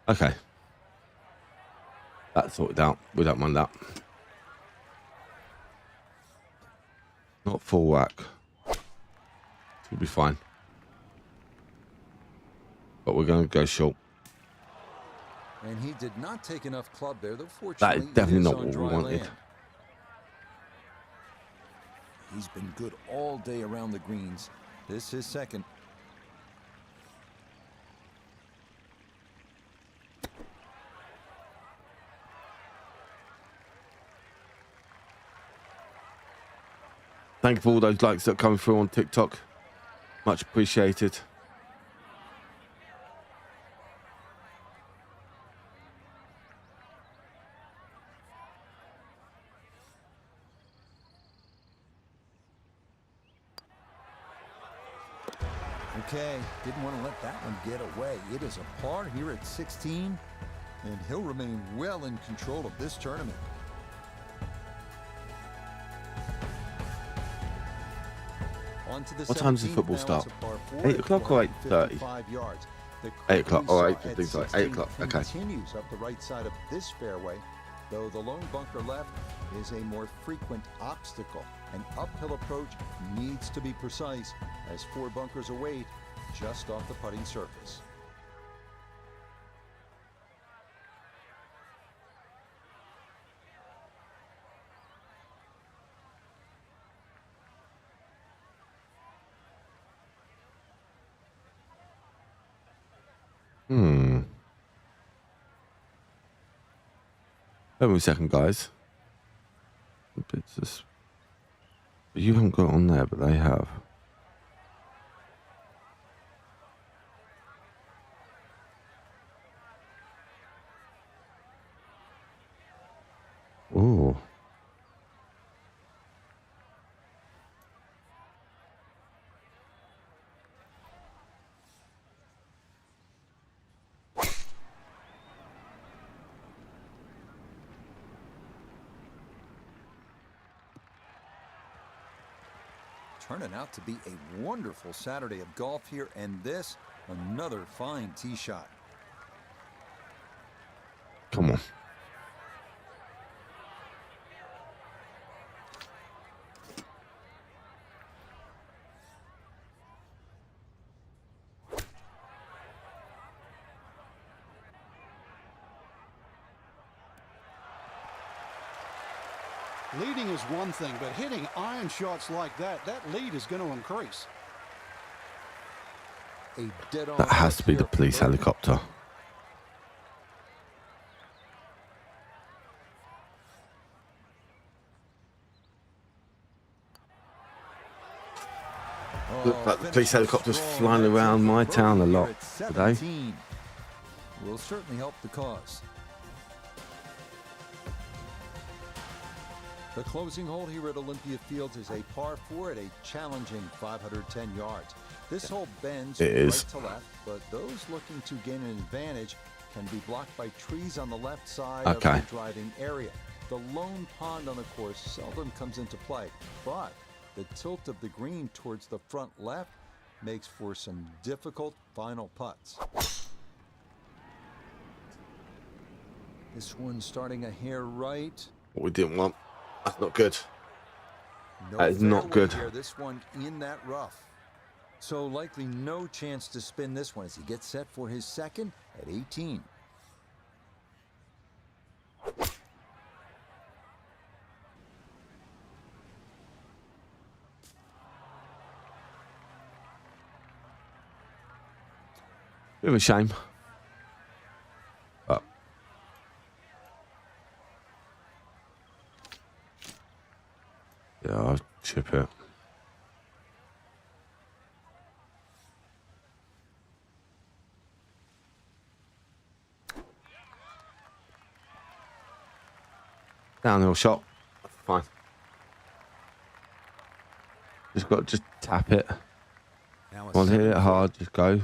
Okay. That's sorted out. We don't mind that. Not full whack. We'll be fine. But we're going to go short. And he did not take enough club there, though That fortunately is definitely it is not on what we dry wanted. land. He's been good all day around the greens. This is second. Thank you for all those likes that are coming through on TikTok. Much appreciated. Okay, didn't want to let that one get away. It is a par here at 16, and he'll remain well in control of this tournament. On to the What time does the 17th football now. start? It's a par 4 8 at o'clock or 8:30? 455 yards. The 8 o'clock. creek All we right. saw at Things like 8 16 o'clock. Okay. continues up the right side of this fairway, though the lone bunker left is a more frequent obstacle. An uphill approach needs to be precise as 4 bunkers await just off the putting surface. Wait a second, guys. It's just... You haven't got it on there, but they have. Oh. Turning out to be a wonderful Saturday of golf here, and this, another fine tee shot. Come on. Leading is one thing, but hitting iron shots like that, that lead is going to increase. A dead-on That has to be the here for police birdie. helicopter. Looks like the police finishing helicopter's strong. flying That's around it for my birdie town a here lot at today. 17. Will certainly help the cause. The closing hole here at Olympia Fields is a par 4 at a challenging 510 yards. This hole bends It right is. to left, but those looking to gain an advantage can be blocked by trees on the left side Okay. of the driving area. The lone pond on the course seldom comes into play, but the tilt of the green towards the front left makes for some difficult final putts. This one starting a hair right. What we didn't want. That's not good. No That is not fairway good. here. This one in that rough. So likely no chance to spin this one as he gets set for his second at 18. Bit of a shame. But yeah, I'll chip it. Downhill shot. Fine. Just tap it. Now a Come on, hit it 7 hard. Just go.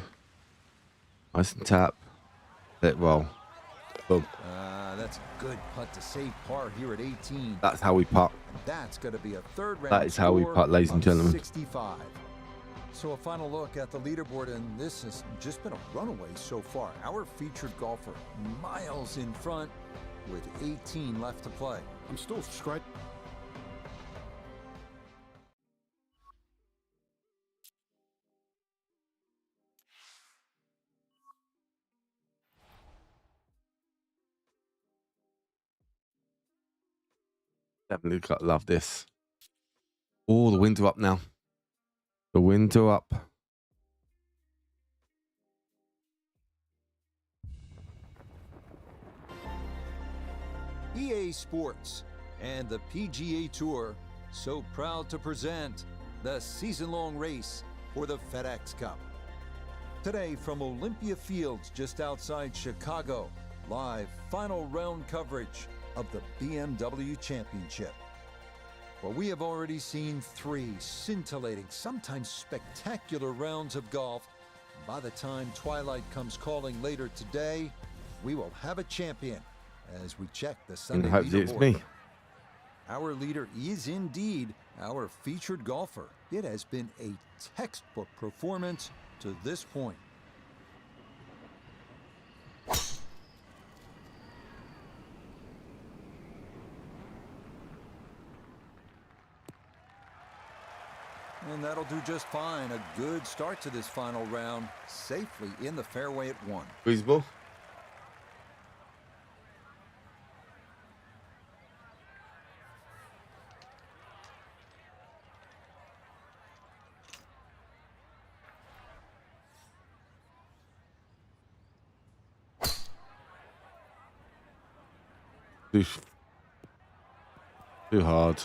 Nice and tap. Let it roll. Boom. That's a good putt to save par here at 18. That's how we putt. And that's going to be a third round. That is how we score putt, ladies and of gentlemen. 65. So a final look at the leaderboard, and this has just been a runaway so far. Our featured golfer miles in front with 18 left to play. I'm still straight. Definitely got love this. Oh, the winds are up now. The winds are up. EA Sports and the PGA Tour so proud to present the season-long race for the FedEx Cup. Today from Olympia Fields just outside Chicago, live final round coverage of the BMW Championship. Well, we have already seen 3 scintillating, sometimes spectacular rounds of golf. By the time twilight comes calling later today, we will have a champion as we check the Sunday hopefully it's leaderboard. me. Our leader is indeed our featured golfer. It has been a textbook performance to this point. And that'll do just fine. A good start to this final round, safely in the fairway at 1. Reasonable. Too hard.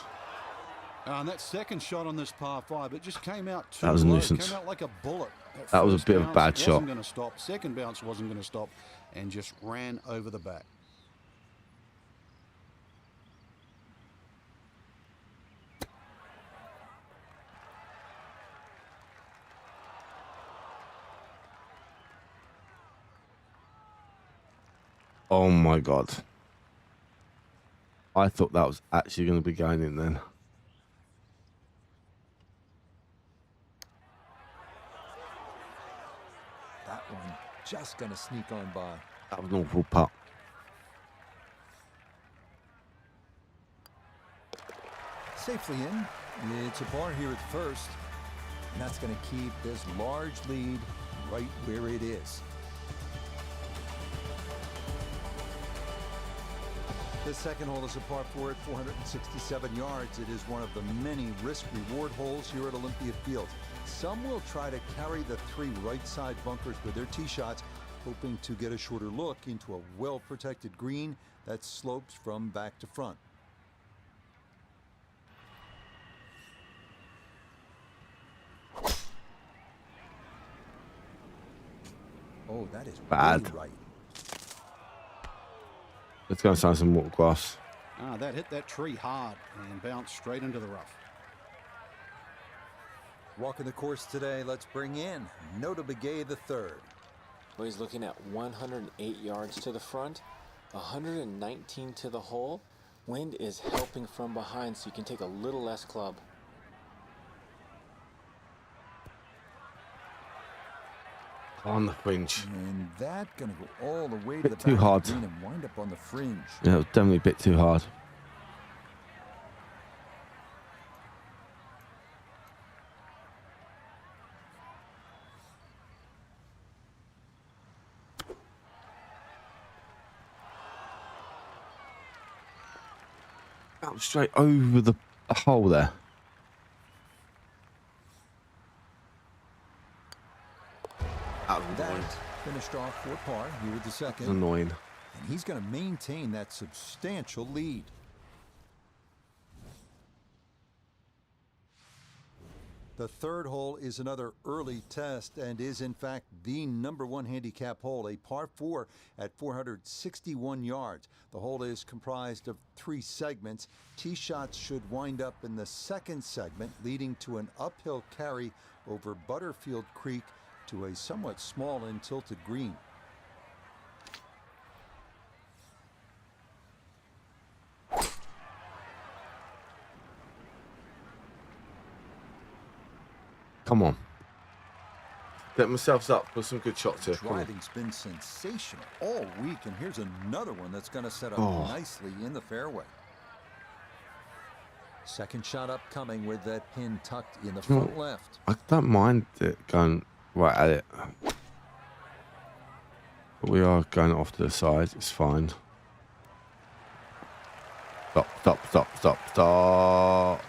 And that second shot on this par 5, it just came out too That was a low. nuisance. Came out like a bullet. That was a first bit of a bounce bad shot. Wasn't going to stop. Second bounce wasn't going to stop, and just ran over the back. Oh my God. I thought that was actually going to be going in then. That one just going to sneak on by. That was an awful putt. Safely in. It's a par here at first. And that's going to keep this large lead right where it is. The second hole is a par 4 at 467 yards. It is one of the many risk-reward holes here at Olympia Fields. Some will try to carry the 3 right-side bunkers with their tee shots, hoping to get a shorter look into a well-protected green that slopes from back to front. Oh, that is Bad. really right. Let's go and sign some water grass. Ah, that hit that tree hard and bounced straight into the rough. Walking the course today, let's bring in Nota Begay the third. Well, he's looking at 108 yards to the front, 119 to the hole. Wind is helping from behind, so you can take a little less club. On the fringe. And that gonna go all the way to the Bit too back hard. of the green and wind up on the fringe. Yeah, it was definitely a bit too hard. Out straight over the hole there. That was annoying. That finished off for par here with the second. Annoying. And he's going to maintain that substantial lead. The third hole is another early test and is in fact the #1 handicap hole, a par 4 at 461 yards. The hole is comprised of 3 segments. Tee shots should wind up in the second segment, leading to an uphill carry over Butterfield Creek to a somewhat small and tilted green. Come on. Get myself up for some good shots here. Come on. Driving's been sensational all week, and here's another one that's going to set up nicely in the fairway. Second shot upcoming with that pin tucked in the front left. I don't mind it going right at it. But we are going off to the side. It's fine. Stop, stop, stop, stop, stop.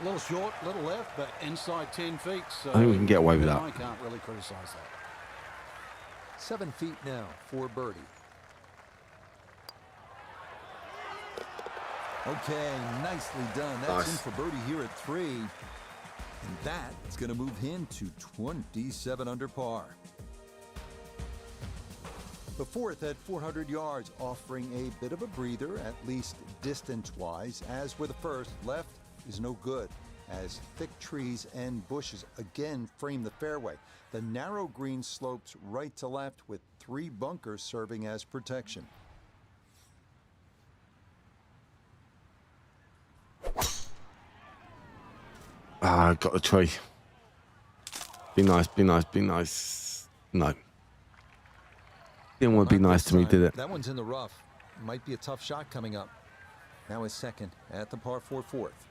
A little short, little left, but inside 10 feet. So I think we can get away with that. I can't really criticize that. 7 feet now for birdie. Okay, nicely done. That's Nice. in for birdie here at 3. And that is going to move him to 27 under par. The fourth at 400 yards, offering a bit of a breather, at least distance-wise. As with the first, left is no good, as thick trees and bushes again frame the fairway. The narrow green slopes right to left with 3 bunkers serving as protection. Ah, I got a tree. Be nice, be nice, be nice. No. Didn't want to be Not nice this to me, time. did it? That one's in the rough. Might be a tough shot coming up. Now his second at the par 4 fourth.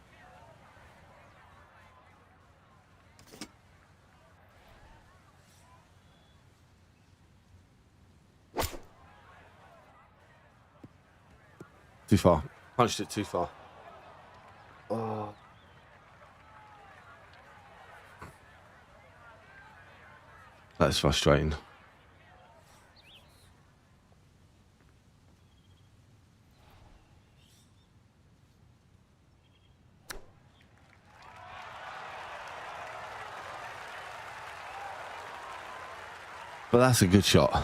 Too far. Punched it too far. Oh. That's frustrating. But that's a good shot.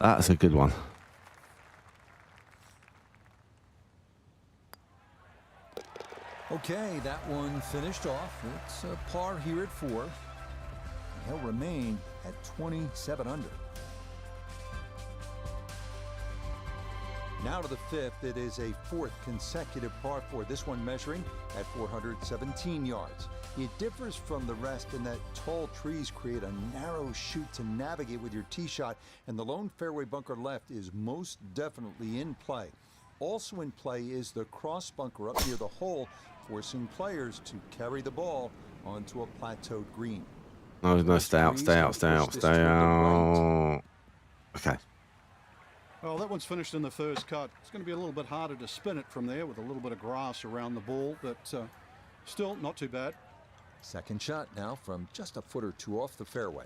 That's a good one. Okay, that one finished off. It's a par here at 4. He'll remain at 27 under. Now to the fifth. It is a 4th consecutive par 4. This one measuring at 417 yards. It differs from the rest in that tall trees create a narrow chute to navigate with your tee shot, and the lone fairway bunker left is most definitely in play. Also in play is the cross bunker up near the hole, forcing players to carry the ball onto a plateaued green. No, no, stay out, stay out, stay out, stay out. Okay. Well, that one's finished in the first cut. It's going to be a little bit harder to spin it from there with a little bit of grass around the ball, but still not too bad. Second shot now from just a foot or 2 off the fairway.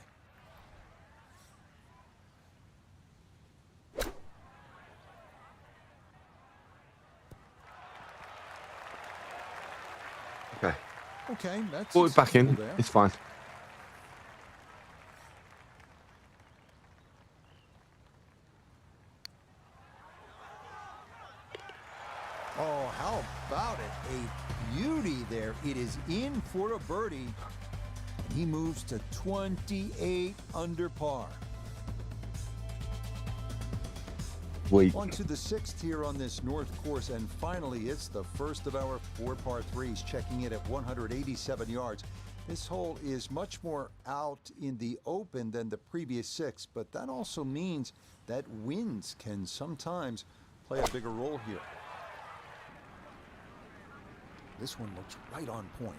Okay. Okay, that's Ball it back in. there. It's fine. Oh, how about it? A beauty there. It is in for a birdie. And he moves to 28 under par. Weak. On to the 6th here on this North course, and finally it's the first of our 4 par 3s, checking in at 187 yards. This hole is much more out in the open than the previous 6, but that also means that winds can sometimes play a bigger role here. This one looks right on point.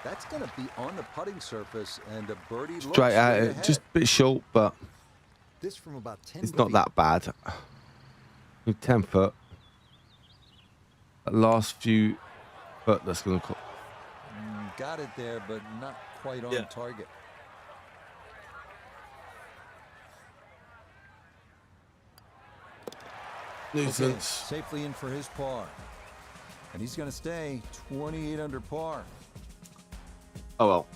That's going to be on the putting surface, and a birdie looks Straight at it. ahead. Just a bit short, but This from about 10 it's not feet. that bad. 10 foot. That last few foot, that's going to... Got it there, but not quite on target. Nuisance. Safely in for his par. And he's going to stay 28 under par. Oh, well.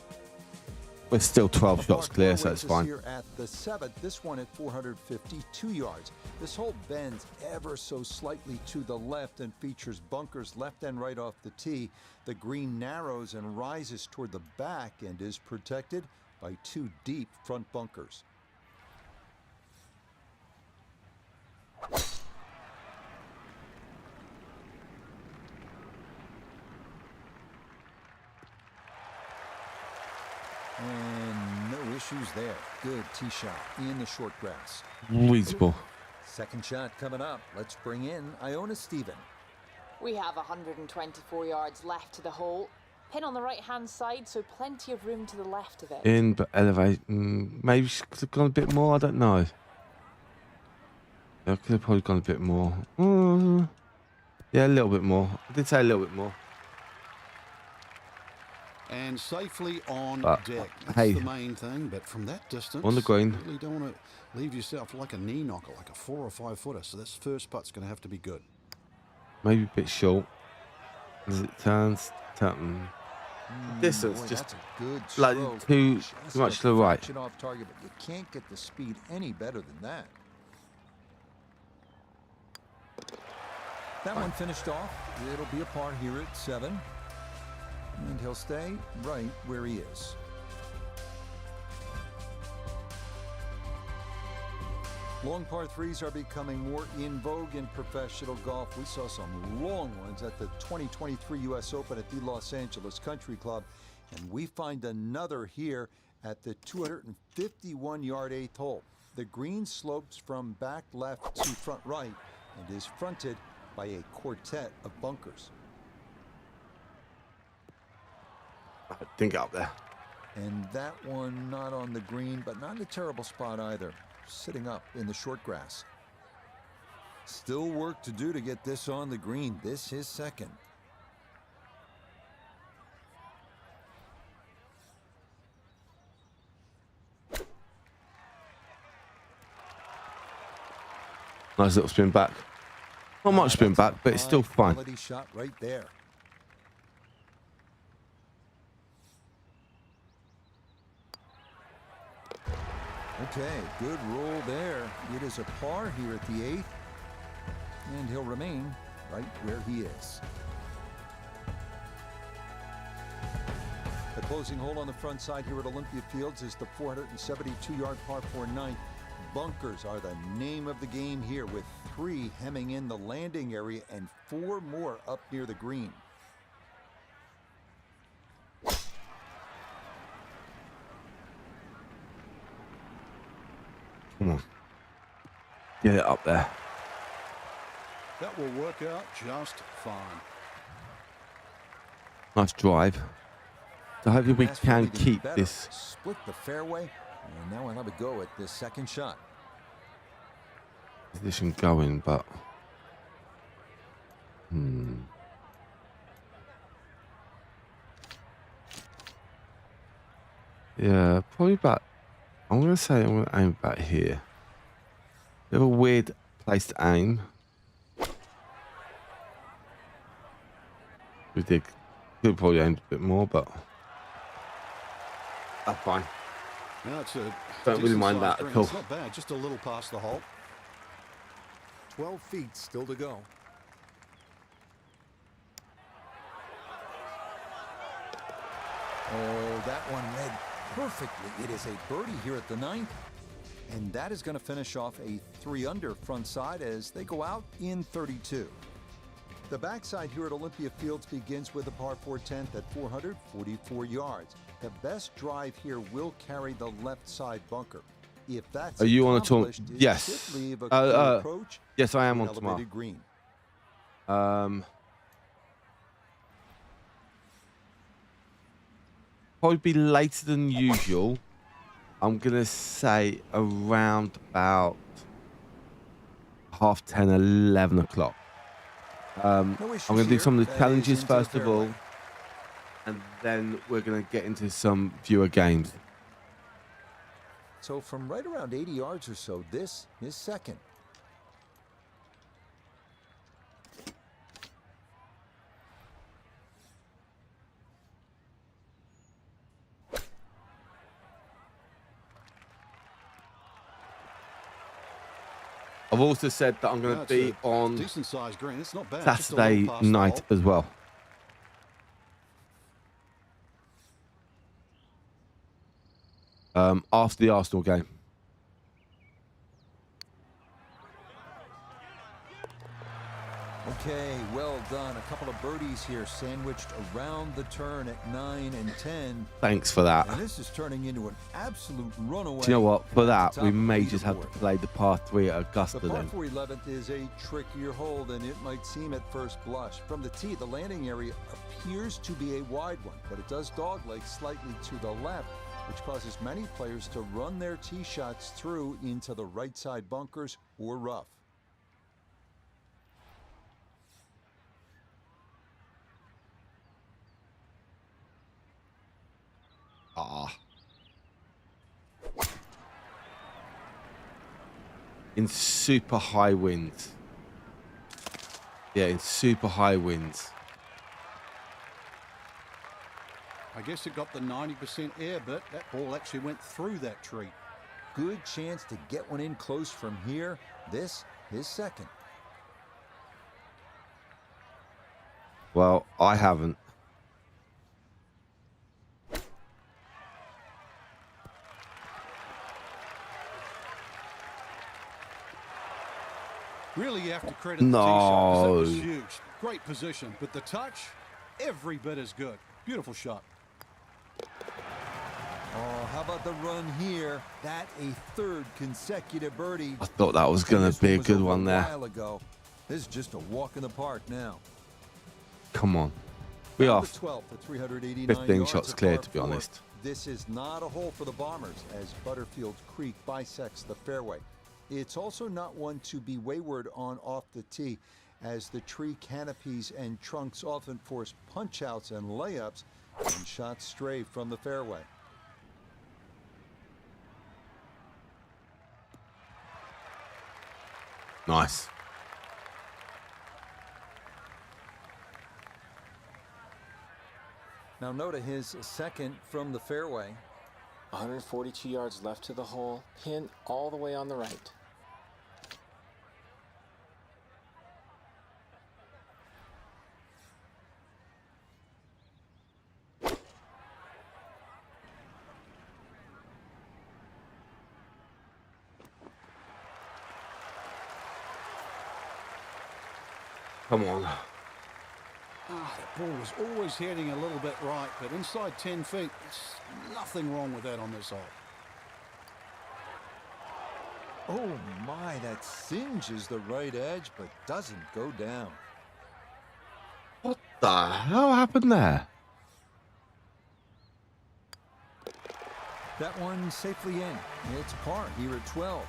We're still 12 A shots par clear, four so waits it's us fine. Here at the 7th, this one at 452 yards. This hole bends ever so slightly to the left and features bunkers left and right off the tee. The green narrows and rises toward the back and is protected by 2 deep front bunkers. And no issues there. Good tee shot in the short grass. Reasonable. Second shot coming up. Let's bring in Iona Stephen. We have 124 yards left to the hole. Pin on the right-hand side, so plenty of room to the left of it. In, but elevate. Maybe she could have gone a bit more. I don't know. I could have probably gone a bit more. Yeah, a little bit more. I did say a little bit more. And safely on But, deck. That's hey, the main thing, but from that distance, on the green. you really don't want to leave yourself like a knee knocker, like a 4 or 5 footer. So this first putt's going to have to be good. Maybe a bit short. As it turns, distance, Boy, just that's a good like stroke. too Just much a to the right. fraction off target, but you can't get the speed any better than that. That one finished off. It'll be a par here at 7. And he'll stay right where he is. Long par 3s are becoming more in vogue in professional golf. We saw some long ones at the 2023 U.S. Open at the Los Angeles Country Club. And we find another here at the 251-yard 8th hole. The green slopes from back left to front right and is fronted by a quartet of bunkers. I didn't get up there. And that one not on the green, but not in a terrible spot either. Sitting up in the short grass. Still work to do to get this on the green. This is second. Nice little spin back. Not much spin back, but it's still fine. Quality shot right there. Okay, good roll there. It is a par here at the 8th. And he'll remain right where he is. The closing hole on the front side here at Olympia Fields is the 472-yard par 4 9th. Bunkers are the name of the game here, with 3 hemming in the landing area and 4 more up near the green. Come on. Get it up there. That will work out just fine. Nice drive. So hopefully we Asked for can leading keep better. this. Split the fairway, and now we'll have a go at this second shot. Position going, but yeah, probably about. I'm gonna say I'm gonna aim about here. Bit of a weird place to aim. We did. Could probably aim a bit more, but that's fine. Now it's a Don't really mind decent-sized that at green. all. It's not bad, just a little past the hole. 12 feet still to go. Oh, that one read perfectly. It is a birdie here at the 9th. And that is going to finish off a 3-under front side as they go out in 32. The backside here at Olympia Fields begins with a par 4 10th at 444 yards. The best drive here will carry the left side bunker. If that's Are you on a tour? accomplished, it Yes. should leave a clear approach Yes, I am to on an tomorrow. elevated green. Probably be later than usual. I'm gonna say around about 10:30, 11 o'clock. I'm No issues gonna do here. some of the That challenges is into the first of all, fairway. and then we're gonna get into some viewer games. So from right around 80 yards or so, this is second. I've also said that I'm gonna That's be a on decent sized green. It's not bad. Just a Saturday little past the night hole. as well. After the Arsenal game. Okay, well done. A couple of birdies here sandwiched around the turn at 9 and 10. Thanks for that. And this is turning into an absolute runaway. Do you know what? For at that, the we top of may the just have to leaderboard. play the par 3 at The Augusta par then. 4 11th is a trickier hole than it might seem at first blush. From the tee, the landing area appears to be a wide one, but it does dogleg slightly to the left, which causes many players to run their tee shots through into the right side bunkers or rough. In super high winds. Yeah, in super high winds. I guess it got the 90% air, but that ball actually went through that tree. Good chance to get one in close from here. This is second. Well, I haven't. Really, you have to credit the tee shot, 'cause that was No. huge. Great position, but the touch, every bit as good. Beautiful shot. Oh, how about the run here? That a third consecutive birdie. I thought that was going This to be a was good over one a there. while ago. This is just a walk in the park now. Come on. We Round are the 12th at 389 15 yards shots of clear, par to be 4. honest. This is not a hole for the Bombers as Butterfield Creek bisects the fairway. It's also not one to be wayward on off the tee, as the tree canopies and trunks often force punch-outs and layups and shots stray from the fairway. nice. Now note his second from the fairway. 142 yards left to the hole, pin all the way on the right. Come on. That ball was always heading a little bit right, but inside 10 feet, there's nothing wrong with that on this hole. Oh my, that singes the right edge but doesn't go down. What the hell happened there? That one safely in. It's par here at 12.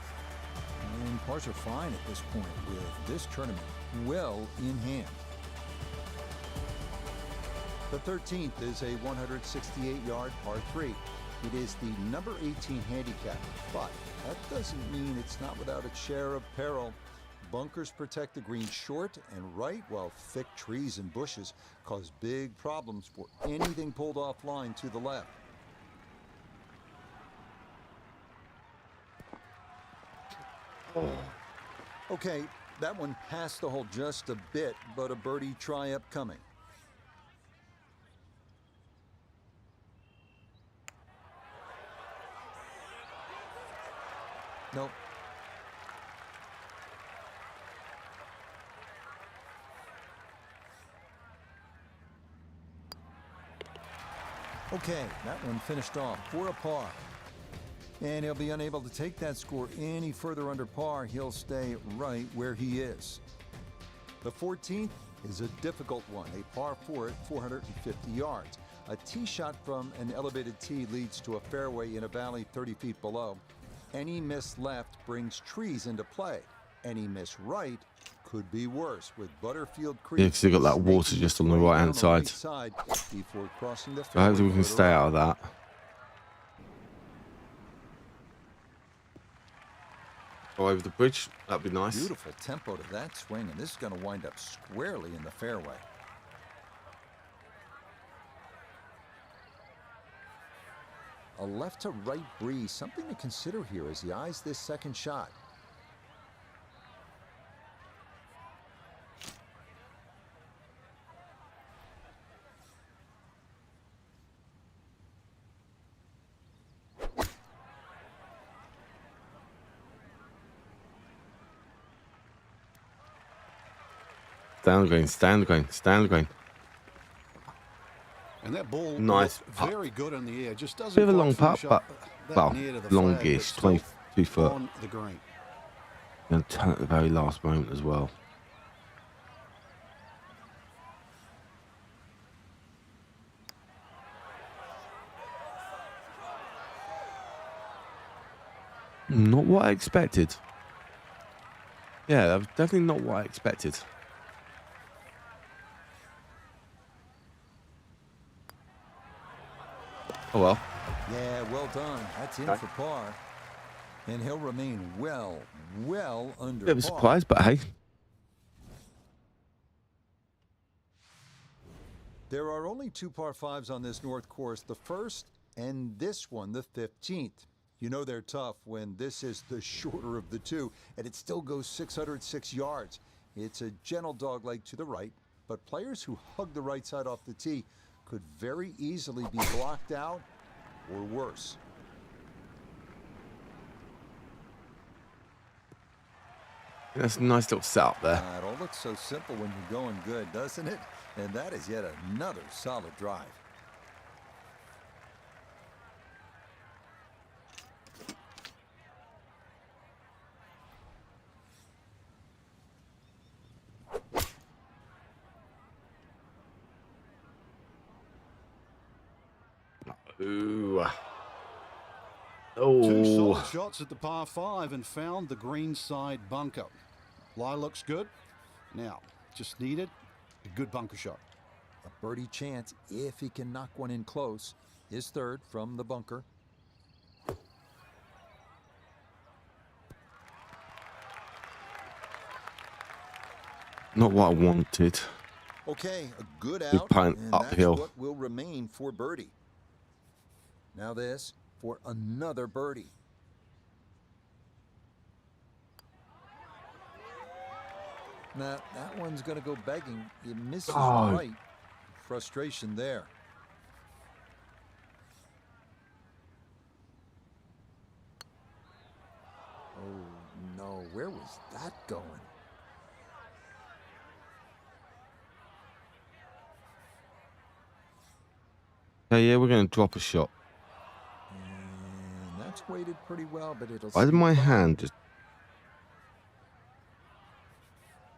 And pars are fine at this point with this tournament well in hand. The 13th is a 168-yard par 3. It is the number 18 handicap, but that doesn't mean it's not without its share of peril. Bunkers protect the green short and right, while thick trees and bushes cause big problems for anything pulled offline to the left. Okay, That one passed the hole just a bit, but a birdie try upcoming. Nope. Okay, that one finished off for a par. And he'll be unable to take that score any further under par. He'll stay right where he is. The 14th is a difficult one, a par 4 at 450 yards. A tee shot from an elevated tee leads to a fairway in a valley 30 feet below. Any miss left brings trees into play. Any miss right could be worse, with Butterfield Creek. Yeah, because they've got that water just on the right-hand side. Before crossing the I hope we can stay out of that. Go over the bridge. That'd be nice. Beautiful tempo to that swing, and this is going to wind up squarely in the fairway. A left to right breeze, something to consider here as he eyes this second shot. Stand green, stand green, stand green. And that ball Nice looked putt. very good in the air. Just doesn't Bit of a quite long putt, finish but up that well, near to the flag, longish, but still 22 foot. on the green. And turn at the very last moment as well. Not what I expected. Yeah, that was definitely not what I expected. Oh well. Yeah, well done. That's in for par. And he'll remain well under Bit of a par. surprise, but hey. There are only 2 par 5s on this North course, the first and this one, the 15th. You know they're tough when this is the shorter of the two, and it still goes 606 yards. It's a gentle dogleg to the right, but players who hug the right side off the tee could very easily be blocked out or worse. That's a nice little setup there. It all looks so simple when you're going good, doesn't it? And that is yet another solid drive. Ooh. Two solid Oh. shots at the par 5 and found the green side bunker. Lie looks good. Now, just needed a good bunker shot. A birdie chance if he can knock one in close. His third from the bunker. Not what I wanted. Okay, a good Good out, punt and uphill. that's what will remain for birdie. Now this for another birdie. Now, that one's going to go begging. It misses Oh. right. Frustration there. Oh, no. Where was that going? Okay, yeah, we're going to drop a shot. And that's weighted pretty well, but it'll Why did sneak my by. hand just...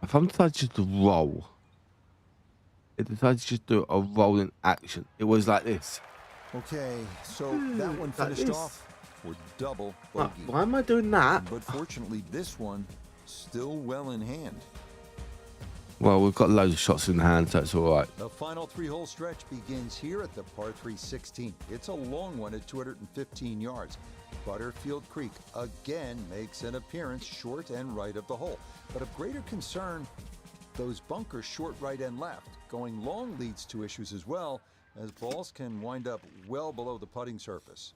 If I'm decided just to roll, it decided to just do a rolling action. It was like this. Okay, so that one like finished this. off for double Like, bogey. why am I doing that? But fortunately, this one still well in hand. Well, we've got loads of shots in the hand, so it's all right. The final 3-hole stretch begins here at the par 3 16th. It's a long one at 215 yards. Butterfield Creek again makes an appearance short and right of the hole. But of greater concern, those bunkers short right and left. Going long leads to issues as well, as balls can wind up well below the putting surface.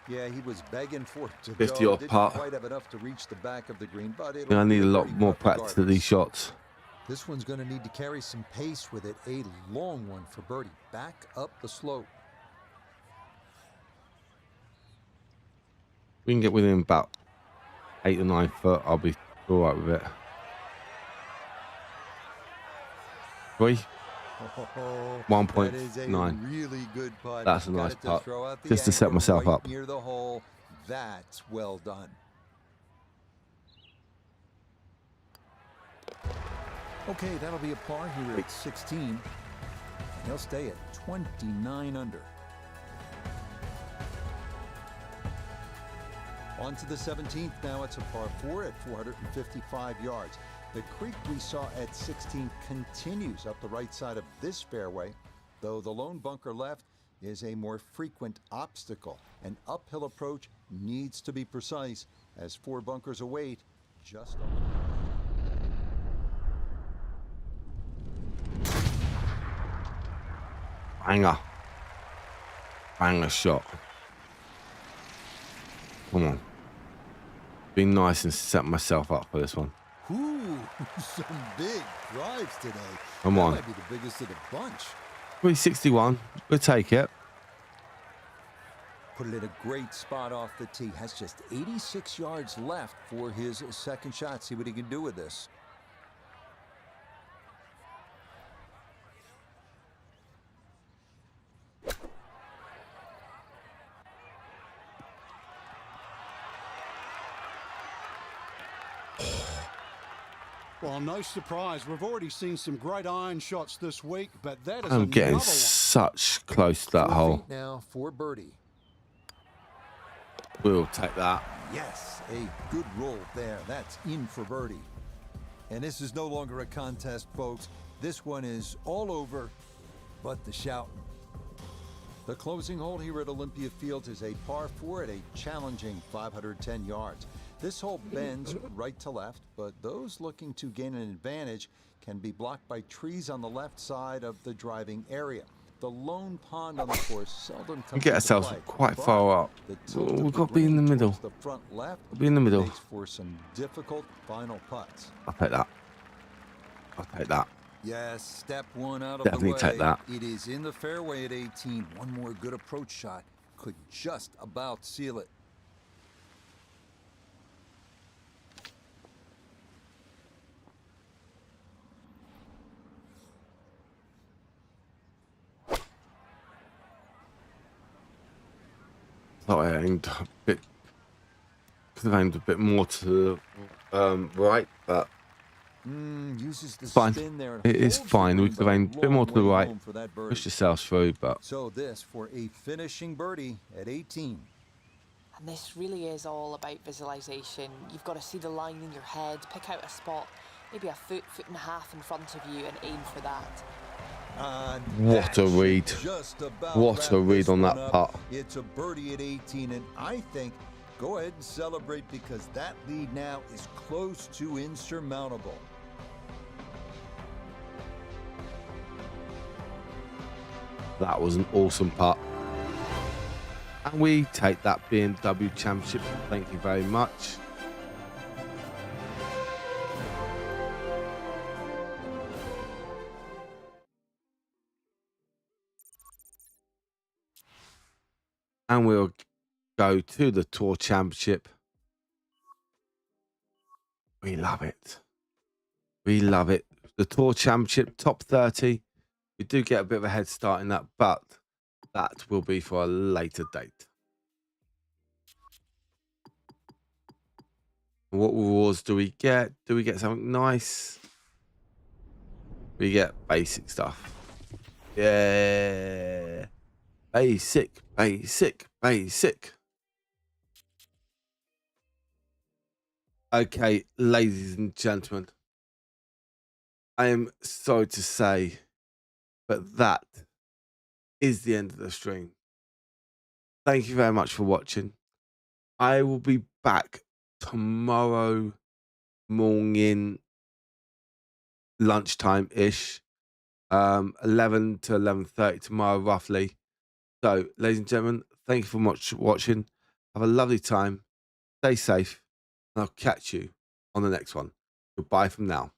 Yeah, he was begging for it to 50 go. odd Didn't putt. quite have enough to reach the back of the green, but I it'll need be a lot birdie more putt practice at these regardless. shots. This one's going to need to carry some pace with it. A long one for birdie. Back up the slope. We can get within about 8 or 9 foot. I'll be all right with it. 3. Oh, 1.9. that is a really good putt. That's a Got nice it to putt. throw out the Just to set angle myself right up. near the hole. That's well done. Okay, that'll be a par here at 16. He'll stay at 29 under. On to the 17th. Now it's a par 4 at 455 yards. The creek we saw at 16 continues up the right side of this fairway, though the lone bunker left is a more frequent obstacle. An uphill approach needs to be precise as 4 bunkers await just Banger shot. Come on. Be nice and set myself up for this one. Ooh, some big drives today. Come on. That might be the biggest of the bunch. 361. We'll take it. Put it in a great spot off the tee. Has just 86 yards left for his second shot. See what he can do with this. Well, no surprise. We've already seen some great iron shots this week, but that is I'm getting another one. such close to that 4 hole. feet now for birdie. We'll take that. Yes, a good roll there. That's in for birdie. And this is no longer a contest, folks. This one is all over but the shouting. The closing hole here at Olympia Fields is a par 4 at a challenging 510 yards. This hole bends right to left, but those looking to gain an advantage can be blocked by trees on the left side of the driving area. The lone pond on the course seldom comes We get into ourselves play, quite but far up. the tilt of We've the got to be in the green middle. towards the front left Be in the middle. makes for some difficult final putts. I'll take that. I'll take that. Yes, step 1 out of Definitely the way. take that. It is in the fairway at 18. One more good approach shot could just about seal it. Thought I aimed a bit. Could have aimed a bit more to the right, but Uses the fine. spin there and It is holds the fine. We green, could but have aimed a bit more to the long way right. home for that birdie. Push yourselves through, but So this for a finishing birdie at 18. And this really is all about visualization. You've got to see the line in your head, pick out a spot, maybe a foot, foot and a half in front of you, and aim for that. What a read. Just about What a wrap read this on one that up. putt. It's a birdie at 18, and I think go ahead and celebrate because that lead now is close to insurmountable. that was an awesome putt. And we take that BMW Championship. Thank you very much. And we'll go to the Tour Championship. We love it. We love it. The Tour Championship, top 30. We do get a bit of a head start in that, but that will be for a later date. What rewards do we get? Do we get something nice? We get basic stuff. Yeah. Basic, basic, basic. Okay, ladies and gentlemen. I am sorry to say, but that is the end of the stream. Thank you very much for watching. I will be back tomorrow morning, lunchtime-ish, 11 to 11:30 tomorrow, roughly. So, ladies and gentlemen, thank you for much watching. Have a lovely time. Stay safe. And I'll catch you on the next one. Goodbye from now.